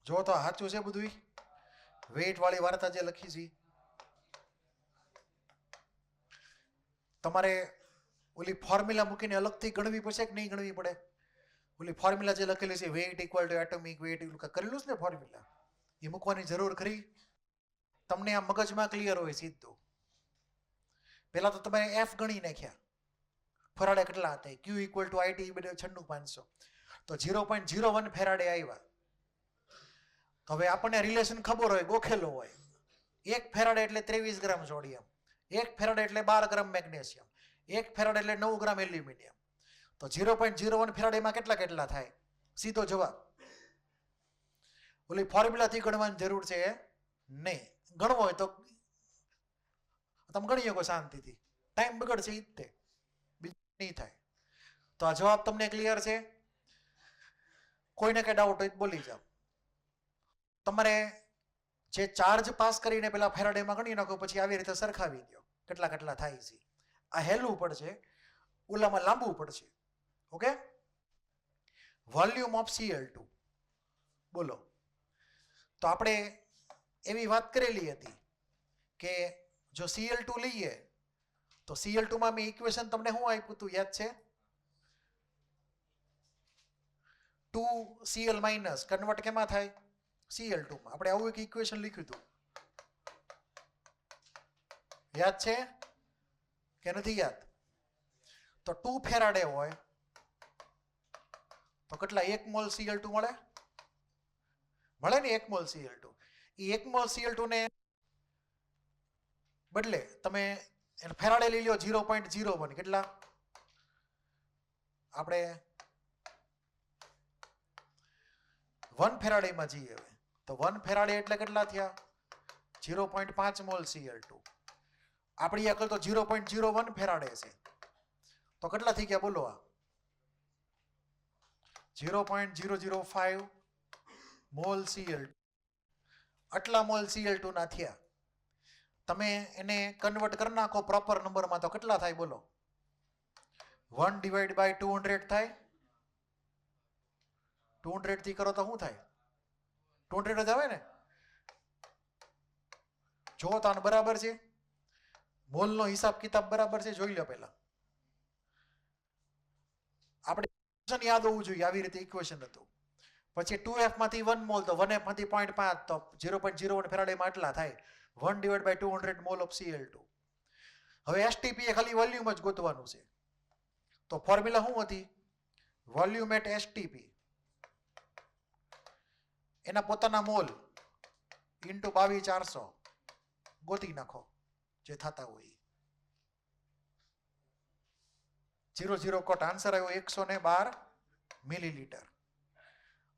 જો તો સાચું છે બધું. વેઇટ વાળી વાર્તા જે લખી છે તમારે ઓલી ફોર્મ્યુલા મૂકીને અલગથી ગણવી પડશે કે નહીં ગણવી પડે? ઓલી ફોર્મ્યુલા જે લખેલી છે weight equal to atomic weight, કરેલું છે ને ફોર્મ્યુલા, એ મૂકવાની જરૂર ખરી? તમને આ મગજમાં ક્લિયર હોય સીધું. પહેલા તો તમે એફ ગણી નાખ્યા, ફરાડે કેટલા હતા, ક્યુ ઇક્વલ ટુ આઈટી બધે 96,500, તો 0.01 ફેરાડે આવ્યા. તો હવે આપણને રિલેશન ખબર હોય, ગોખેલો હોય, 1 ફેરાડે એટલે 23 ગ્રામ સોડિયમ, 1 ફેરાડે એટલે 12 ગ્રામ મેગ્નેશિયમ, 1 ફેરાડે એટલે 9 ગ્રામ એલ્યુમિનિયમ. તો 0.01 ફેરાડેમાં કેટલા થાય? સીધો જવાબ. ઓલી ફોર્મ્યુલાથી ગણવાની જરૂર છે નહીં. ગણવો હોય તો તમે ગણી શકો શાંતિથી, ટાઈમ બગડશે ઈ જ તે, બીજું નહીં થાય. તો આ જવાબ તમને ક્લિયર છે? કોઈને કઈ ડાઉટ હોય તો બોલી જાઓ. તમારે જે ચાર્જ પાસ કરીને પેલા ફેરાડેમાં ગણી નાખો, પછી આવી રીતે સરખાવી દો કેટલા થાય છે. આ હેલું પડશે, ઓલામાં લાંબુ પડશે. ઓકે, વોલ્યુમ ઓફ Cl2 બોલો. તો આપણે એવી વાત કરેલી હતી કે જો Cl2 લઈએ તો Cl2 માં મેં ઇક્વેશન તમને શું આપ્યું હતું યાદ છે? 2Cl માઇનસ કન્વર્ટ કેમાં થાય? Cl2 માં. આપણે આવું એક ઇક્વેશન લખ્યું હતું, યાદ છે કે નથી યાદ? તો 2 ફેરાડે હોય તો કેટલા 1 મોલ Cl2 મળે? મળે ને 1 મોલ Cl2. એ 1 મોલ Cl2 ને બદલે તમે ફેરાડે લઈ લો 0.01, કેટલા? આપણે 1 ફેરાડેમાં જઈએ હવે, તો 1 ફેરાડે એટલે કેટલા થયા? 0.5 મોલ Cl2. આપણી અકલ તો 0.01 ફેરાડે છે, તો કેટલા થઈ ગયા બોલો? આ 0.005 મોલ Cl2. આટલા મોલ Cl2 ના થયા. તમે એને કન્વર્ટ કરી નાખો પ્રોપર નંબરમાં તો કેટલા થાય બોલો? 1 ડિવાઇડ બાય 200 થાય. 200 થી કરો તો શું થાય? 200 જ આવે ને. જો તો આને બરાબર છે, મોલનો હિસાબ કિતાબ બરાબર છે, જોઈ લો પહેલા. આપણે ઇક્વેશન યાદ હોવું જોઈએ, આવી રીતે ઇક્વેશન હતું. પછી 2f માંથી 1 મોલ, તો 1f માંથી 0.5, તો 0.01 ફેરાડેમાં આટલા થાય. 1 divide by 200 mall of Cl2. હવે એસટીપી એ ખાલી વોલ્યુમ જ ગોતવાનું છે. તો ફોર્મ્યુલા શું હતી? વોલ્યુમ એટ એસટીપી એના પોતાના મોલ ઇન્ટુ 22400 ગોતી નાખો જે થતા હોય. 00 કોટ આન્સર આવ્યો 112 મિલીલીટર.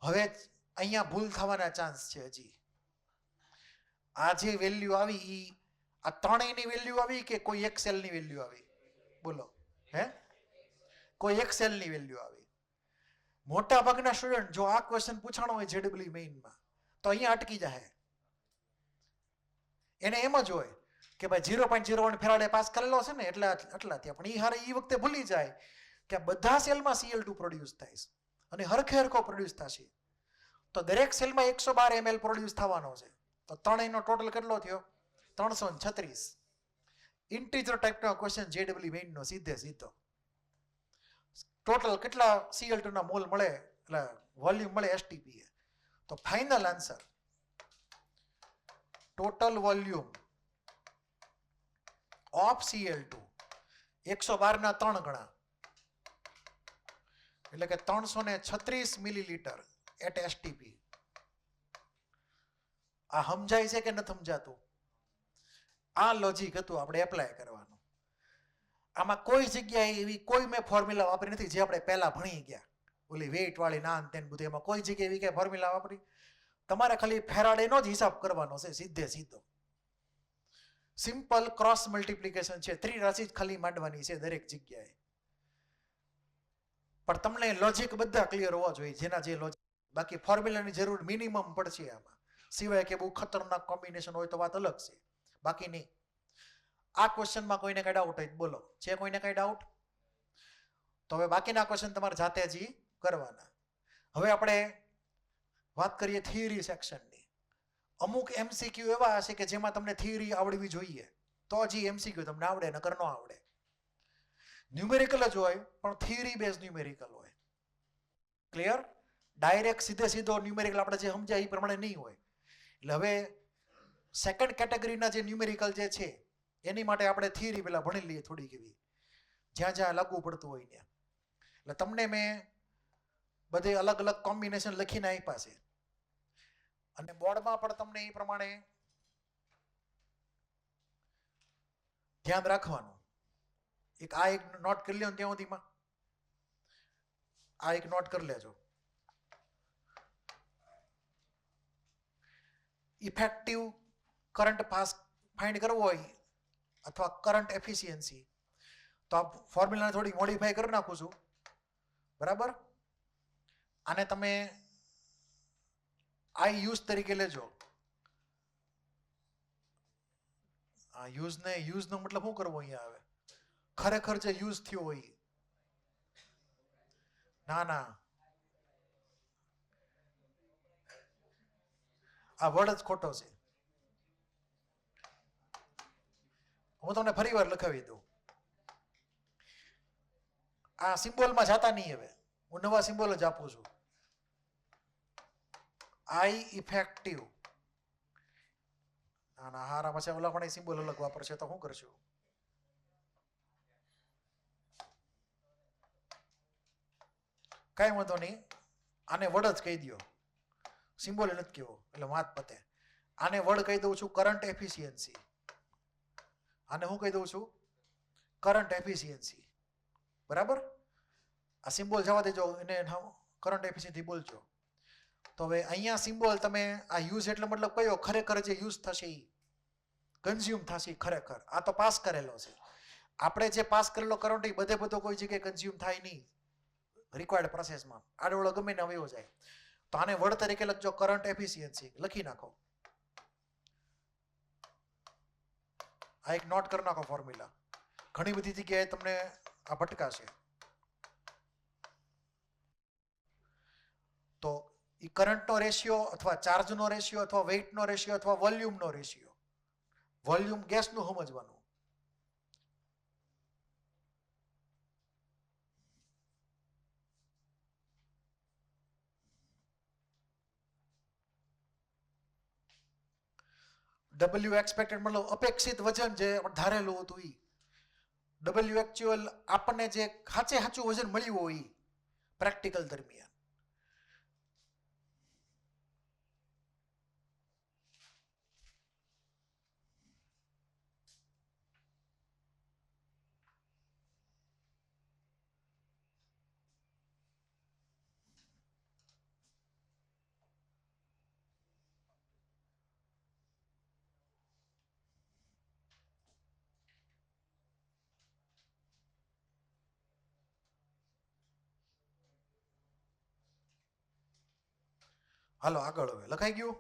હવે અહીંયા ભૂલ થવાના ચાન્સ છે. હજી આ જે વેલ્યુ આવી ઈ આ ત્રણેયની વેલ્યુ આવી કે કોઈ એક સેલની વેલ્યુ આવી? બોલો. હે, કોઈ એક સેલની વેલ્યુ આવી. મોટા ભાગના સ્ટુડન્ટ જો આ ક્વેશ્ચન પૂછાણો હોય જેડબલ્યુ મેઇનમાં તો અહીંયા અટકી જાય. એને એમ જ હોય કે ભાઈ 0.01 ફેરાડે પાસ કરેલો છે ને એટલે આટલા થયા. પણ એ હારે એ વખતે ભૂલી જાય કે બધા સેલમાં Cl2 પ્રોડ્યુસ થાય છે અને હરખે હરખો પ્રોડ્યુસ થશે. તો દરેક સેલમાં 112 ml પ્રોડ્યુસ થવાનો છે. તો ત્રણેયનો ટોટલ કેટલો થયો? 336. ઇન્ટીજર ટાઈપનો ક્વેશ્ચન જેડબલ્યુ મેઇનનો સીધે સીધો. ટોટલ કેટલા Cl2 ના મોલ મળે એટલે વોલ્યુમ મળે એસટીપી. તો final answer total volume of Cl2 112 ના 3 ગણા એટલે કે 336 મિલીલીટર એટ એસટીપી. આ સમજાય છે કે નથી સમજાતું? આ લોજિક હતું, આપણે એપ્લાય કરવાનું. આમાં કોઈ જગ્યાએ એવી કોઈ મેં ફોર્મ્યુલા વાપરી નથી જે આપણે પહેલા ભણી ગયા, ઓલી વેઇટ વાળી નાન તેન બધું. એમાં કોઈ જગ્યાએ એવી કઈ ફોર્મ્યુલા વાપરી? તમારે ખાલી ફેરાડેનો જ હિસાબ કરવાનો છે સીધે સીધો. સિમ્પલ ક્રોસ મલ્ટીપ્લિકેશન છે, ત્રિરાશિ જ ખાલી માંડવાની છે દરેક જગ્યાએ. પણ તમને લોજિક બધા ક્લિયર હોવા જોઈએ, જેના જે લોજિક. બાકી ફોર્મ્યુલાની જરૂર મિનિમમ પડશે આમાં, સિવાય કે બહુ ખતરનાક કોમ્બિનેશન હોય તો વાત અલગ છે, બાકી નહીં. આ ક્વેશ્ચનમાં કોઈને કઈ ડાઉટ હોય બોલો. છે કોઈને કઈ ડાઉટ? તો હવે બાકીના ક્વેશ્ચન તમારે જાતે જ કરવાના. હવે આપણે વાત કરીએ થિયરી સેક્શનની. અમુક MCQ એવા હશે કે જેમાં તમને થિયરી આવડવી જોઈએ, તો જ MCQ તમને આવડે, નકર ન આવડે. ન્યુમેરિકલ જ હોય પણ થિયરી બેઝ ન્યુમેરિકલ હોય. ક્લિયર? ડાયરેક્ટ સીધો ન્યુમેરિકલ આપણે જે સમજાય એ પ્રમાણે નહીં હોય. એટલે હવે સેકન્ડ કેટેગરીના જે ન્યુમેરિકલ જે છે એની માટે આપણે થિયરી પહેલા ભણી લઈએ થોડીક એવી, જ્યાં જ્યાં લાગુ પડતું હોય ત્યાં. એટલે તમને મેં બધે અલગ અલગ કોમ્બિનેશન લખીને આપ્યા છે અને બોર્ડમાં પણ તમને એ પ્રમાણે ધ્યાન રાખવાનું. આ એક નોટ કરી લ્યો ને ત્યાં સુધીમાં, આ એક નોટ કરી લેજો. ઇફેક્ટિવ કરંટ પાસ ફાઇન્ડ કરવો હોય અથવા કરંટ એફિશિયન્સી, તો આ ફોર્મ્યુલાને થોડી મોડિફાઈ કરી નાખું છું. બરાબર? આને તમે આઈ યુઝ તરીકે લેજો. આ યુઝનો મતલબ શું કરવો અહીંયા આવે? ખરેખર જે યુઝ થયો હોય. ના, આ વર્ડ જ ખોટો છે. હું તમને ફરી વાર લખાવી દઉં. આ સિમ્બોલમાં જાતા નહીં, હવે હું નવા સિમ્બોલ જ આપું છું. આઈ ઇફેક્ટિવ. ના હારા પાછા ઓલા પણ સિમ્બોલ અલગ વાપરશે તો શું કરશું? કઈ વાંધો નહીં, આને વર્ડ જ કહી દો, સિમ્બોલ નથી કેવો, એટલે વાત પતે. આને વર્ડ કહી દઉં છું કરંટ એફિશિયન્સી. આને હું કહી દઉં છું કરંટ એફિશિયન્સી. બરાબર? આ સિમ્બોલ જવા દેજો, એને કરંટ એફિશિયન્સી બોલજો. તો હવે અહીંયા સિમ્બોલ તમે આ યુઝ એટલે મતલબ કયો? ખરેખર જે યુઝ થશે એ કન્ઝ્યુમ થશે ખરેખર. આ તો પાસ કરેલો છે. આપણે જે પાસ કરેલો કરંટ એ બધો કોઈ જગ્યાએ કન્ઝ્યુમ થાય નહીં રિક્વાયર્ડ પ્રોસેસમાં, આડોળો ગમે ને વયો જાય. તો આને વર્ડ તરીકે લખજો કરંટ એફિશિયન્સી, લખી નાખો. આ એક નોટ કરી નાખો ફોર્મ્યુલા. ઘણી બધી જગ્યાએ તમને આ ભટકાશે. તો એ કરંટનો રેશિયો અથવા ચાર્જનો રેશિયો અથવા વેઇટનો રેશિયો અથવા વોલ્યુમનો રેશિયો. વોલ્યુમ ગેસનું સમજવાનું. ડબલ્યુ એક્સપેક્ટેડ મતલબ અપેક્ષિત વજન જે ધારેલું હતું એ. ડબલ્યુ એક્ચ્યુઅલ આપણને જે સાચું વજન મળ્યું હોય પ્રેક્ટિકલ દરમિયાન. હાલો આગળ. હવે લખાઈ ગયું?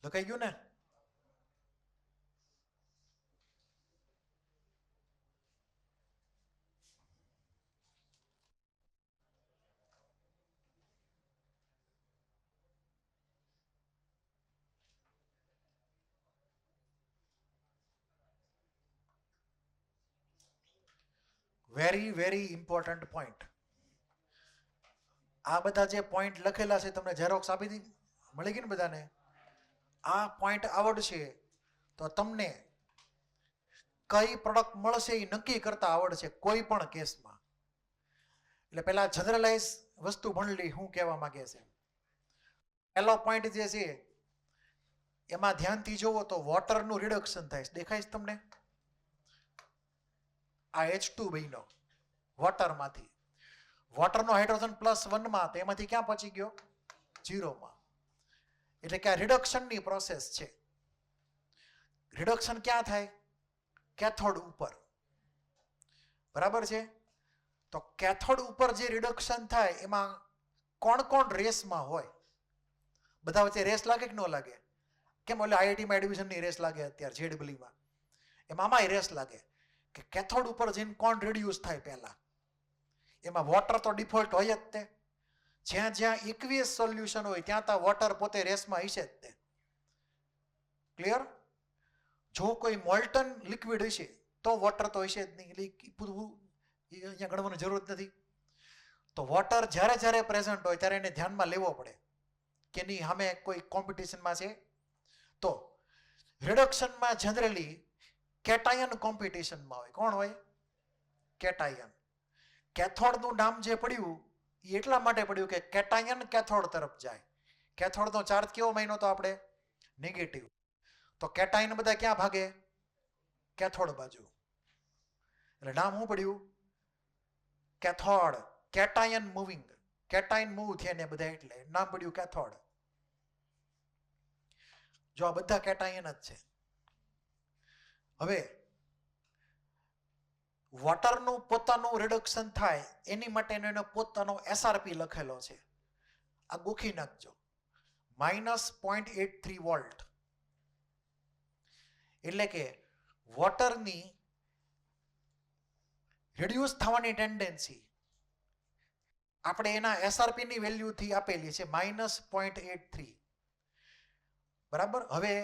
લખાઈ ગયું ને? Very very important point. આ બધા જે પોઈન્ટ લખેલા છે તમને ઝેરોક્સ આપી દી, મળી ગઈ ને બધાને? આ પોઈન્ટ આવડશે તો તમને કઈ પ્રોડક્ટ મળશે એ નક્કી કરતા આવડશે કોઈ પણ કેસમાં. એટલે પેલા જનરલાઇઝ વસ્તુ ભણલી શું કહેવા માંગે છે. પહેલો પોઈન્ટ જે છે એમાં ધ્યાનથી જોવો તો વોટરનું રિડક્શન થાય છે. દેખાય છે તમને? આ H2 બન્યો વોટરમાંથી. વોટરનો હાઇડ્રોજન +1 તો એમાંથી ક્યાં પહોંચી ગયો? 0માં. એટલે કે આ રિડક્શનની પ્રોસેસ છે. રિડક્શન ક્યાં થાય? કેથોડ ઉપર. બરાબર છે? તો કેથોડ ઉપર જે રિડક્શન થાય એમાં કોણ કોણ રેસમાં હોય? બધા વચ્ચે રેસ લાગે કે ન લાગે? કેમ ઓલે IITમાં એડમિશનની રેસ લાગે અત્યારે JEEમાં? એમાં આમાંય રેસ લાગે કે કેથોડ ઉપર જઈને કોણ રિડ્યુસ થાય પહેલા. એમાં વોટર તો ડિફોલ્ટ હોય જ તે. જ્યાં જ્યાં ઇક્વિયસ સોલ્યુશન હોય ત્યાં ત્યાં વોટર પોતે રેસમાં હશે જ તે. ક્લિયર? જો કોઈ મોલ્ટન લિક્વિડ હશે તો વોટર તો હશે જ નહીં, એટલે પૂરું અહીંયા ગણવાની જરૂર નથી. તો વોટર જ્યારે જ્યારે પ્રેઝન્ટ હોય ત્યારે એને ધ્યાનમાં લેવો પડે કે નહીં સામે કોઈ કોમ્પિટિશનમાં છે. તો રિડક્શનમાં જનરલી કેટાયન કોમ્પિટિશનમાં હોય. કોણ હોય? કેટાયન. કેથોડનું નામ જે પડ્યું એ એટલા માટે પડ્યું કે કેટાયન કેથોડ તરફ જાય. કેથોડનો ચાર્જ કેવો માન્યો તો આપણે? નેગેટિવ. તો કેટાયન બધા ક્યાં ભાગે? કેથોડ બાજુ. એટલે નામ શું પડ્યું? Cathode. Cation moving. Cation move થયા ને બધા એટલે નામ પડ્યું કેથોડ. જો આ બધા કેટાયન જ છે. હવે વોટરનું પોતાનું રિડક્શન થાય એની માટેનો એનો પોતાનો એસઆરપી લખેલો છે. આ ગોખી નાખજો. -0.83 વોલ્ટ. એટલે કે વોટરની રિડ્યુસ થવાની ટેન્ડન્સી આપણે એના એસઆરપી ની વેલ્યુથી આપેલી છે -0.83. બરાબર? હવે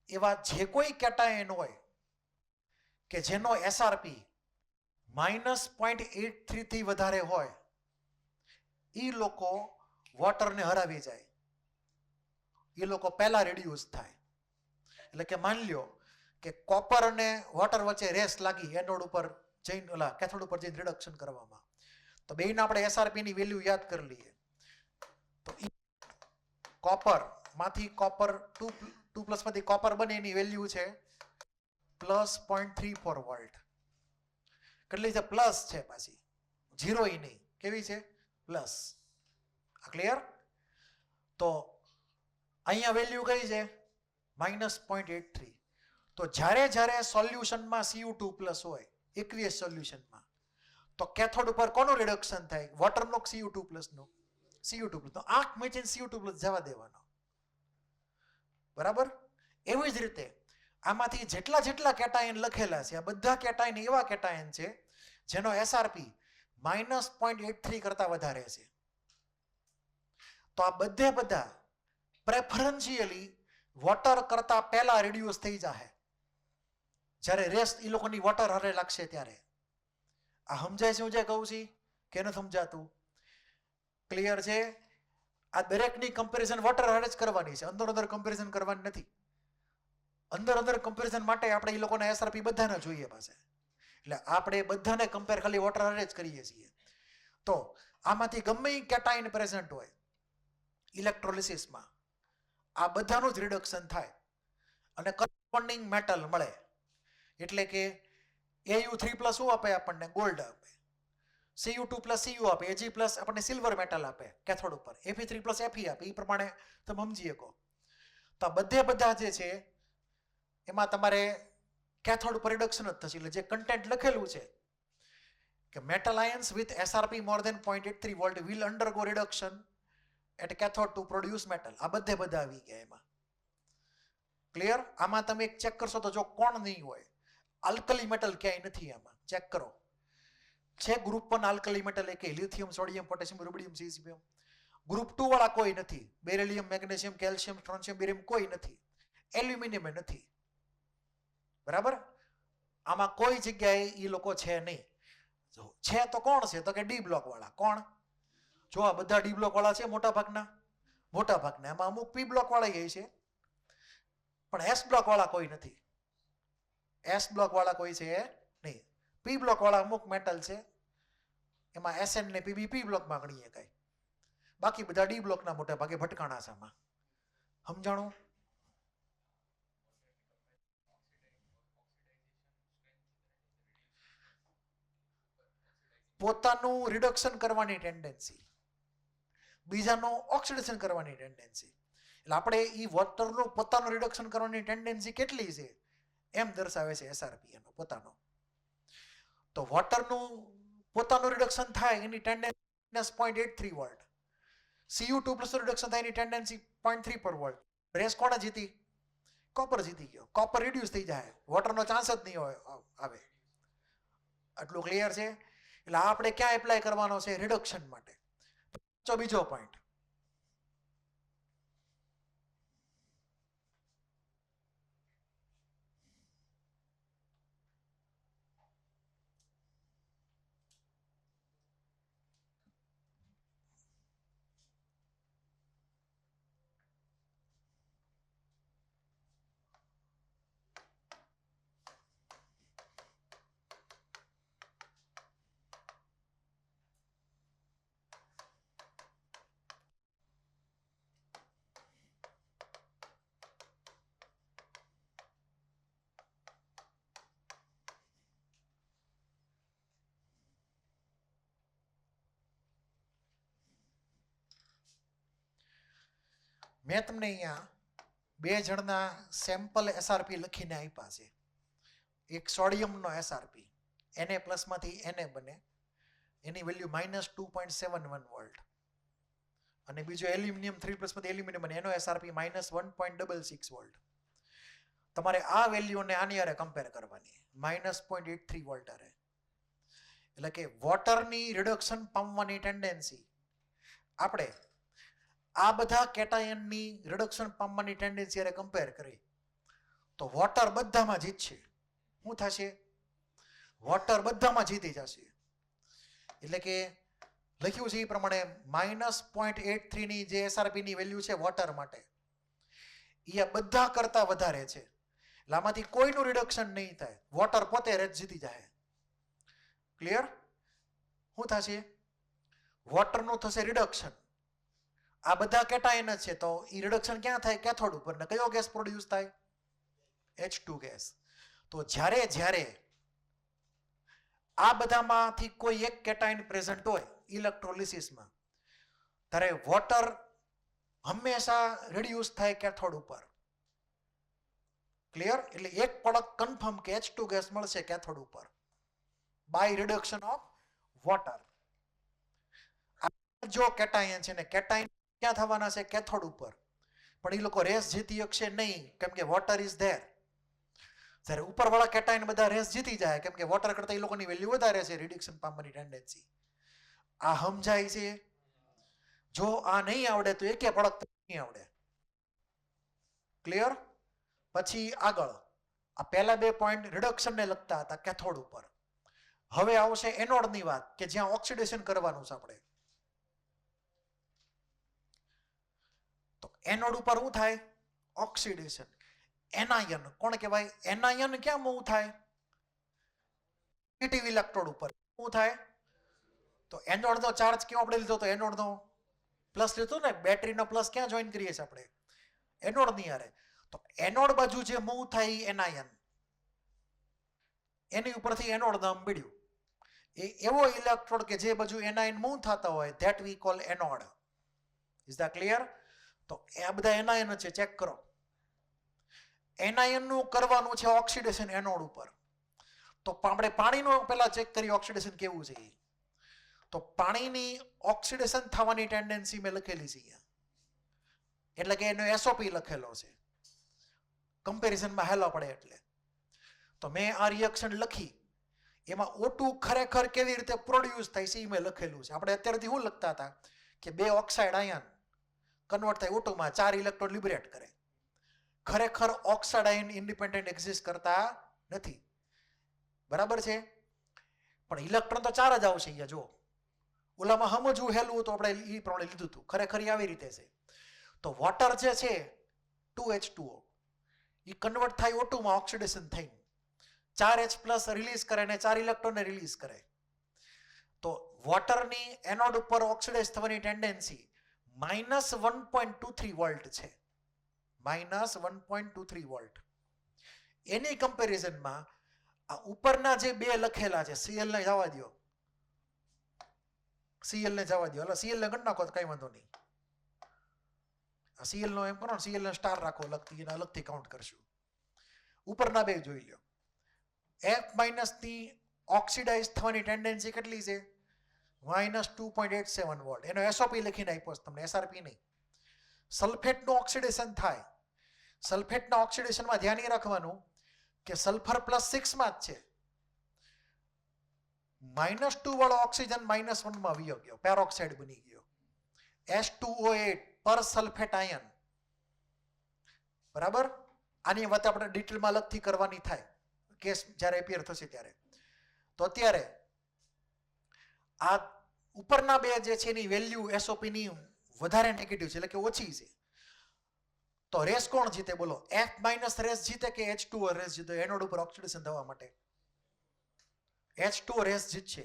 એવા જે કોઈ કેટાયન હોય કે જેનો એસઆરપી -0.83 થી વધારે હોય એ લોકો વોટરને હરાવી જાય. એ લોકો પહેલા રિડ્યુસ થાય. એટલે કે માની લ્યો કે કોપર અને વોટર વચ્ચે રેસ લાગી એનોડ ઉપર જઈને ઓલા કેથોડ ઉપર જઈને રિડક્શન કરવામાં. તો બેયના આપણે એસઆરપી ની વેલ્યુ યાદ કરી લઈએ. તો કોપર માંથી કોપર 2+ માંથી કોપર બને એની વેલ્યુ છે +0.34 વોલ્ટ. કેટલી છે? પ્લસ છે પાછી, 0 ય નહીં. કેવી છે? પ્લસ. આ ક્લિયર? તો અહીંયા વેલ્યુ કઈ છે? -0.83. તો જ્યારે જ્યારે સોલ્યુશનમાં Cu2+ હોય એક્વિયસ સોલ્યુશનમાં, તો કેથોડ ઉપર કોનું રિડક્શન થાય? વોટરનો Cu2+ નું. Cu2+. તો આંખ મીચીને Cu2+ જવા દેવાનો. બરાબર? એવી જ રીતે આમાંથી જેટલા જેટલા કેટાયન લખેલા છે આ બધા કેટાયન એવા કેટાયન છે જેનો એસઆરપી -0.83 કરતા વધારે છે. તો આ બધે બધા પ્રેફરન્શિયલી વોટર કરતા પહેલા રિડ્યુસ થઈ જાય જ્યારે રેસ્ટ એ લોકોની વોટર હારે લાગશે ત્યારે. આ સમજાય છે? હું જે કહું છું કે નથી સમજાતું? ક્લિયર છે? આ દરેકની કમ્પેરિઝન વોટર હારે જ કરવાની છે, અંદર અંદર કમ્પેરિઝન કરવાની નથી. અંદર અંદર કમ્પેરિઝન માટે આપણે એ લોકોના એસઆરપી બધાને જોઈએ પાસે. એટલે આપણે બધાને કમ્પેર ખાલી વોટર હારે જ કરીએ છીએ. તો આમાંથી ગમે કેટાયન પ્રેઝન્ટ હોય ઇલેક્ટ્રોલિસિસમાં આ બધાનું જ રિડક્શન થાય અને કરસ્પોન્ડિંગ મેટલ મળે. એટલે કે Au3+ શું આપે આપણને? ગોલ્ડ આપે. Cu2+ Cu આપે. Ag+ આપણને સિલ્વર મેટલ આપે કેથોડ ઉપર. Fe3+ Fe આપે. એ પ્રમાણે તમે સમજી શકો. તો બધે બધા જે છે એમાં તમારે કેથોડ ઉપર રિડક્શન જ થશે. એટલે જે કન્ટેન્ટ લખેલું છે કે metal ions with SRP more than 0.83 volt will undergo reduction at cathode to produce metal. આ બધે બધા આવી ગયા એમાં. ક્લિયર? આમાં તમે એક ચેક કરશો તો જો કોણ નહીં હોય, આલ્કલી મેટલ ક્યાંય નથી આમાં. ચેક કરો. છે ગ્રુપ 1 આલ્કલી મેટલ એક lithium, sodium, potassium, rubidium, caesium. Group 2 વાળા કોઈ નથી. બેરિલિયમ, મેગ્નેશિયમ, કેલ્શિયમ, સ્ટ્રોન્શિયમ, બેરિયમ કોઈ નથી. એલ્યુમિનિયમ નથી. બરાબર? આમાં કોઈ જગ્યાએ એ લોકો છે નહીં. છે તો કોણ છે? તો કે ડી બ્લોક વાળા. કોણ? જો આ બધા ડી બ્લોક વાળા છે મોટા ભાગના. એમાં અમુક પી બ્લોક વાળા છે પણ એસ બ્લોક વાળા કોઈ નથી. એસ બ્લોક વાળા કોઈ છે નહીં. પી બ્લોક વાળા અમુક મેટલ છે, એમાં એસએન ને પીબી પી બ્લોકમાં ગણીએ કઈ. બાકી બધા ડી બ્લોકના મોટા ભાગે ભટકાણા છે આમાં. સમજાણું? પોતાનું રિડક્શન કરવાની ટેન્ડન્સી, બીજાનું ઓક્સિડેશન કરવાની ટેન્ડન્સી. એટલે આપણે એ વોટરનું પોતાનું રિડક્શન કરવાની ટેન્ડન્સી કેટલી છે એમ દર્શાવે છે એસઆરપી એનો પોતાનો. તો વોટરનું પોતાનું રિડક્શન થાય એની ટેન્ડન્સી 0.83 વોલ્ટ. Cu2+ રિડક્શન થાય એની ટેન્ડન્સી 0.34 વોલ્ટ. રેસ કોણે જીતી? કોપર જીતી ગયો. કોપર રિડ્યુસ થઈ જાય, વોટરનો ચાન્સ જ નહીં આવે. આટલું ક્લિયર છે? એટલે આપણે ક્યાં એપ્લાય કરવાનો છે? રિડક્શન માટે. બીજો પોઈન્ટ, મેં તમને અહીંયા 2 જણના સેમ્પલ એસઆરપી લખીને આપ્યા છે. એક સોડિયમનો એસઆરપી Na+ માંથી Na બને, એની વેલ્યુ -2.71 વોલ્ટ, અને બીજો એલ્યુમિનિયમ 3+ માંથી એલ્યુમિનિયમ બને, એનો એસઆરપી -1.66 વોલ્ટ. તમારે આ વેલ્યુને આની હારે કમ્પેર કરવાની, -0.83 વોલ્ટ હારે. એટલે કે વોટરની રિડક્શન પામવાની ટેન્ડન્સી આપણે આ બધા કેટાયનની રિડક્શન પામવાની ટેન્ડન્સી હારે કમ્પેર કરી તો વોટર બધામાં જીતશે. શું થશે? વોટર બધામાં જીતી જશે. એટલે કે લખ્યું છે એ પ્રમાણે -0.83 ની જે એસઆરપી ની વેલ્યુ છે વોટર માટે, એ આ બધા કરતા વધારે છે. એટલે આમાંથી કોઈનું રિડક્શન નહીં થાય, વોટર પોતે જ જીતી જાય. ક્લિયર? શું થશે? વોટરનું થશે રિડક્શન. આ બધા કેટાયન જ છે, તો એ રિડક્શન ક્યાં થાય? કેથોડ ઉપર. ને કયો ગેસ પ્રોડ્યુસ થાય? H2 gas. તો જ્યારે જ્યારે આ બધામાંથી કોઈ એક કેટાયન પ્રેઝન્ટ હોય ઇલેક્ટ્રોલિસિસમાં, ત્યારે વોટર હંમેશા રિડ્યુસ થાય કેથોડ ઉપર. ક્લિયર? એટલે એક પ્રોડક્ટ કન્ફર્મ કે H2 ગેસ મળશે કેથોડ ઉપર બાય રિડક્શન ઓફ વોટર. જો કેટાયન છે ને કેટાયન ક્યાં થવાના છે? કેથોડ ઉપર. પણ એ લોકો રેસ જીતી શકશે નહીં, કેમ કે વોટર ઇઝ ધેર. જ્યારે ઉપરવાળા કેટાયન બધા રેસ જીતી જાય, કેમ કે વોટર કરતા એ લોકોની વેલ્યુ વધારે છે, રિડક્શન પામવાની ટેન્ડન્સી. આ સમજાય છે? જો આ નહીં આવડે તો એકે પ્રોડક્ટ નહીં આવડે. ક્લિયર? પછી આગળ આ પહેલા 2 પોઈન્ટ રિડક્શનને લગતા હતા કેથોડ ઉપર. હવે આવશે એનોડની વાત, કે જ્યાં ઓક્સિડેશન કરવાનું છે આપણે. તો એનોડ ઉપર શું થાય? ઓક્સિડેશન. એનાયન કોણ કહેવાય? એનાયન ક્યાં મૂવ થાય? નેગેટિવ ઇલેક્ટ્રોડ ઉપર શું થાય? તો એનોડનો ચાર્જ કેવો આપણે લીધો? તો એનોડનો પ્લસ લીધો ને. બેટરીનો પ્લસ ક્યાં જોઈન કરીએ છીએ આપણે? એનોડની હારે. તો એનોડ બાજુ જે મૂવ થાય એનાયન, એની ઉપરથી એનોડ નામ પડ્યું. એ એવો ઇલેક્ટ્રોડ કે જે બાજુ એનાયન મૂવ થતા હોય, that we call anode. Is that clear? તો આ બધા એનાયન છે, ચેક કરો. એનાયનનું કરવાનું છે ઓક્સિડેશન એનોડ ઉપર. તો આપણે પાણીનું પહેલા ચેક કરીએ ઓક્સિડેશન કેવું છે. તો પાણીની ઓક્સિડેશન થવાની ટેન્ડન્સી મેં લખેલી છે અહીંયા, એટલે કે એનો એસઓપી લખેલો છે, કમ્પેરિઝનમાં હેલો પડે એટલે. તો મેં આ રિએક્શન લખી, એમાં O2 ખરેખર કેવી રીતે પ્રોડ્યુસ થાય છે એ મેં લખેલું છે. આપણે અત્યારથી શું લખતા હતા કે 2 ઓક્સાઇડ આયન કન્વર્ટ થાય O2 માં, 4 ઇલેક્ટ્રોન લિબરેટ કરે. ખરેખર ઓક્સાઇડ આયન ઇન્ડિપેન્ડન્ટ એક્ઝિસ્ટ કરતા નથી. બરાબર છે? પણ ઇલેક્ટ્રોન તો 4 જ આવશે અહીંયા. જો ઓલામાં સમજવું હેલું તો આપણે એ પ્રમાણે લીધું હતું. ખરેખર આવી રીતે છે. તો વોટર જે છે 2H2O, એ કન્વર્ટ થાય O2 માં ઓક્સિડેશન થઈ 4H+ રિલીઝ કરે અને 4 ઇલેક્ટ્રોનને રિલીઝ કરે. તો વોટરની એનોડ ઉપર ઓક્સિડાઇઝ થવાની ટેન્ડન્સી -1.23 વોલ્ટ છે. -1.23 વોલ્ટ. એની કમ્પેરિઝનમાં આ ઉપરના જે 2 લખેલા છે, Cl ને જવા દો, Cl ને જવા દો. એટલે Cl ને ગણ નાખો તો કઈ વાંધો નહીં. આ Cl નો એમ કરો ને, Cl ને સ્ટાર રાખો અલગથી, એને અલગથી કાઉન્ટ કરશું. ઉપરના 2 જોઈ લો. F- ની ઓક્સિડાઇઝ થવાની ટેન્ડન્સી કેટલી છે? -2.87 વોલ્ટ. એનો એસઓપી લખીને આપ્યો તમને, એસઆરપી નહીં. સલ્ફેટનું ઓક્સિડેશન થાય સલ્ફેટના ઓક્સિડેશનમાં ધ્યાન એ રાખવાનું કે સલ્ફર +6 માં જ છે, -2 વાળો ઓક્સિજન -1 માં વયો ગયો, પેરોક્સાઇડ બની ગયો, H2O8 પર સલ્ફેટ આયન. બરાબર. આની વાત આપણે ડિટેલમાં અલગથી કરવાની થાય કેસ જ્યારે એપિયર થશે ત્યારે. તો અત્યારે આ ઉપરના બે જે છે એની વેલ્યુ SOP ની વધારે નેગેટિવ છે, એટલે કે ઓછી છે. તો રેસ કોણ જીતે બોલો? F- રેસ જીતે કે H2O રેસ જીતે એનોડ ઉપર ઓક્સિડેશન થવા માટે? H2O રેસ જીતશે.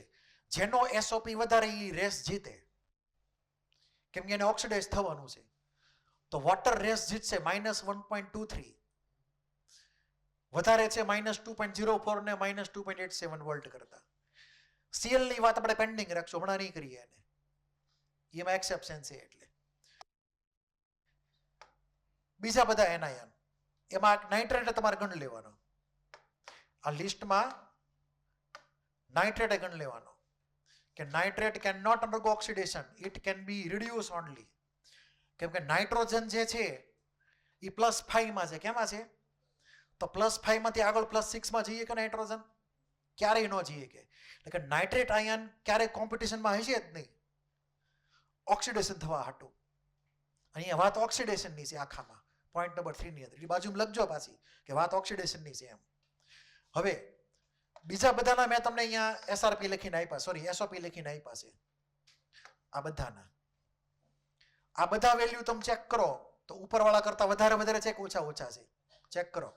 જેનો SOP વધારે એ રેસ જીતે, કેમ કે એને ઓક્સિડાઇઝ થવાનું છે. તો વોટર રેસ જીતશે -1.23, વધારે છે -2.04 ને -2.87 વોલ્ટ કરતા. Cl ની વાત આપણે પેન્ડિંગ રાખશું, હમણાં નહીં કરીએ એને, એમાં એક્સેપ્શન છે. એટલે બીજા બધા એનાયન, એમાં નાઇટ્રેટ તમારે ગણ લેવાનો. આ લિસ્ટમાં નાઇટ્રેટ ગણ લેવાનો કે nitrate can not undergo oxidation, it can be reduce only. કેમ કે નાઇટ્રોજન જે છે એ +5 માં છે. કેમાં છે? તો +5 માંથી આગળ +6 માં જઈએ કે નાઇટ્રોજન? ક્યારેય ન જઈએ. કે એટલે કે નાઇટ્રેટ આયન ક્યારેય કોમ્પિટિશનમાં હશે જ નહીં ઓક્સિડેશન થવા હાટું. અહીંયા વાત ઓક્સિડેશનની છે આખામાં, પોઈન્ટ નંબર 3 ની અંદર. એ બાજુમાં લખજો પાછી કે વાત ઓક્સિડેશનની છે એમ. હવે બીજા બધાના મેં તમને અહીંયા SRP લખીને આપ્યા, સોરી SOP લખીને આપ્યા છે. આ બધાના આ બધા વેલ્યુ તમે ચેક કરો તો ઉપરવાળા કરતા વધારે છે કે ઓછા છે? ચેક કરો.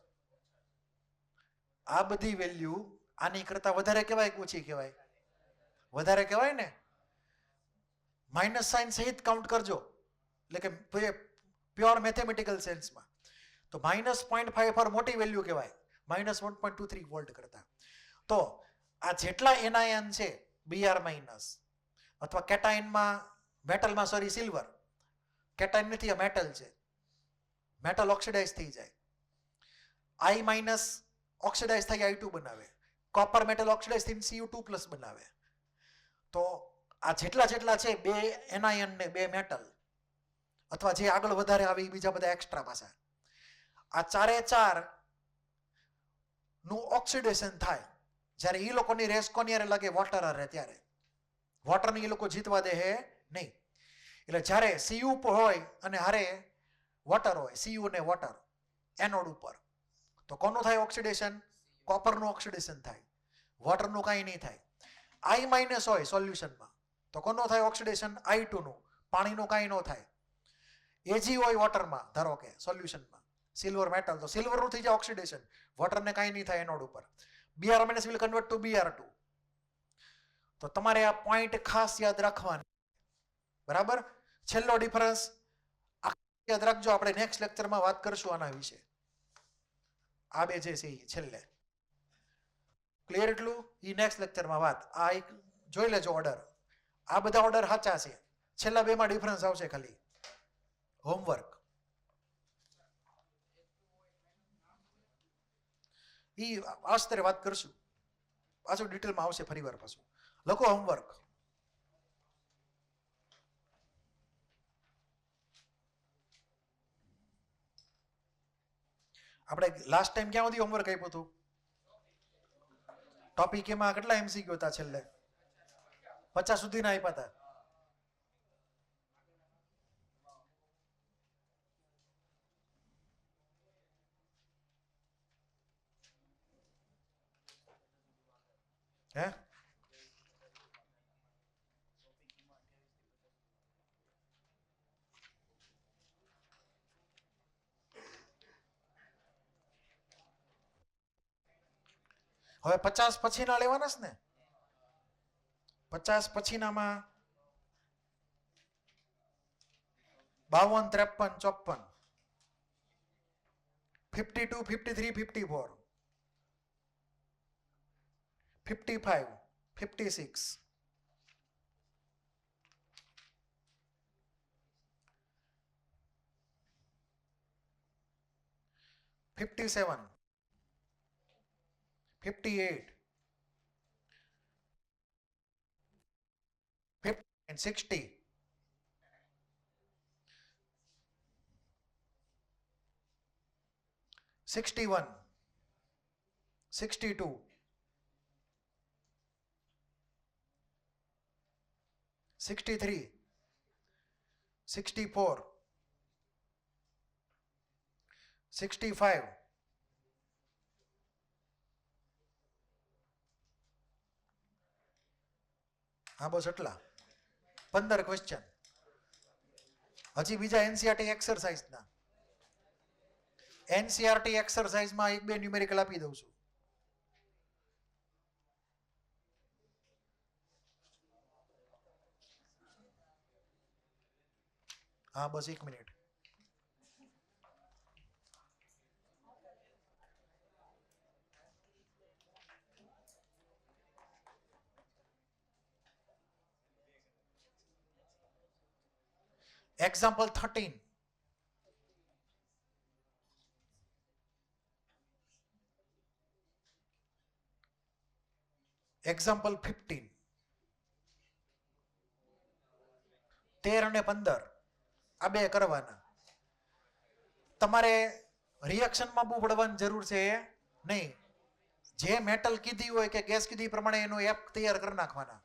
આ બધી વેલ્યુ આની કરતા વધારે કહેવાય કે ઓછી કહેવાય? વધારે કહેવાય ને. માઇનસ સાઇન સહિત કાઉન્ટ કરજો, એટલે કે પ્યોર મેથેમેટિકલ સેન્સમાં તો -0.54 મોટી વેલ્યુ કહેવાય, -1.23 વોલ્ટ કરતા. તો આ જેટલા એનાયન છે Br- અથવા કેટાયનમાં, મેટલમાં સોરી સિલ્વર, કેટાયન નથી આ મેટલ છે, મેટલ ઓક્સિડાઇઝ થઈ જાય, I- ઓક્સિડાઇઝ થઈ I2 બનાવે, કોપર મેટલ ઓક્સિડાઇઝ થઈને Cu2+ બનાવે. તો આ જેટલા છે બે એનાયન ને બે મેટલ, અથવા જે આગળ વધારે આવે બીજા બધા એક્સ્ટ્રા પાછા, આ ચારે ચાર નું ઓક્સિડેશન થાય જ્યારે એ લોકોની રેસ કોની હારે લાગે? વોટર હારે. ત્યારે વોટરને એ લોકો જીતવા દે હે નહીં. એટલે જ્યારે Cu હોય અને હારે વોટર હોય, Cu ને વોટર એનોડ ઉપર, તો કોનું થાય ઓક્સિડેશન? કોપરનું ઓક્સિડેશન થાય, વોટરનું કાંઈ નહીં થાય. I- હોય સોલ્યુશનમાં તો કોનું થાય ઓક્સિડેશન? I2 નું, પાણીનું કાંઈ ન થાય. Ag હોય વોટરમાં ધારો કે સોલ્યુશનમાં, સિલ્વર મેટલ, તો સિલ્વરનું થઈ જાય ઓક્સિડેશન, વોટરને કાંઈ નહીં થાય એનોડ ઉપર. Br- will convert to Br2. તો તમારે આ પોઈન્ટ ખાસ યાદ રાખવાની. બરાબર. છેલ્લો ડિફરન્સ યાદ રાખજો, આપણે નેક્સ્ટ લેક્ચરમાં વાત કરશું આના વિશે. આ બે જે છે એ છેલ્લે ક્લિયર. એટલું એ નેક્સ્ટ લેક્ચરમાં વાત. આ એક જોઈ લેજો ઓર્ડર, આ બધા ઓર્ડર સાચા છે. છેલ્લા બેમાં ડિફરન્સ આવશે ખાલી. હોમવર્ક ઈ આસ્તરે વાત કરશું, પાછું ડિટેલમાં આવશે ફરી વાર. પાછું લખો હોમવર્ક. આપણે લાસ્ટ ટાઈમ ક્યાં સુધી હોમવર્ક આપ્યું હતું? ટોપિક એમાં કેટલા MCQ હતા? છેલ્લે 50 સુધીના આપ્યા હતા. હે? હવે 50 પછીના લેવાના છે ને? 50 પછીનામાં 52, 53, 54, 52, 53, 54, 55, 56, 57, 58, 59, 60, 61, 61, 62, 63, 64, 65, બસ એટલા 15 ક્વેશ્ચન. હજી બીજા એનસીઆરટી એક્સરસાઇઝના. એનસીઆરટી એક્સરસાઇઝમાં 1-2 ન્યુમેરિકલ આપી દઉં છું. બસ 1 મિનિટ. એક્ઝામ્પલ 13. એક્ઝામ્પલ 15. 13 અને 15 આ બે કરવાના. તમારે રિએક્શનમાં બહુ પડવાની જરૂર છે નહીં. જે મેટલ કીધી હોય કે ગેસ કીધી પ્રમાણે એનો એપ તૈયાર કરી નાખવાના.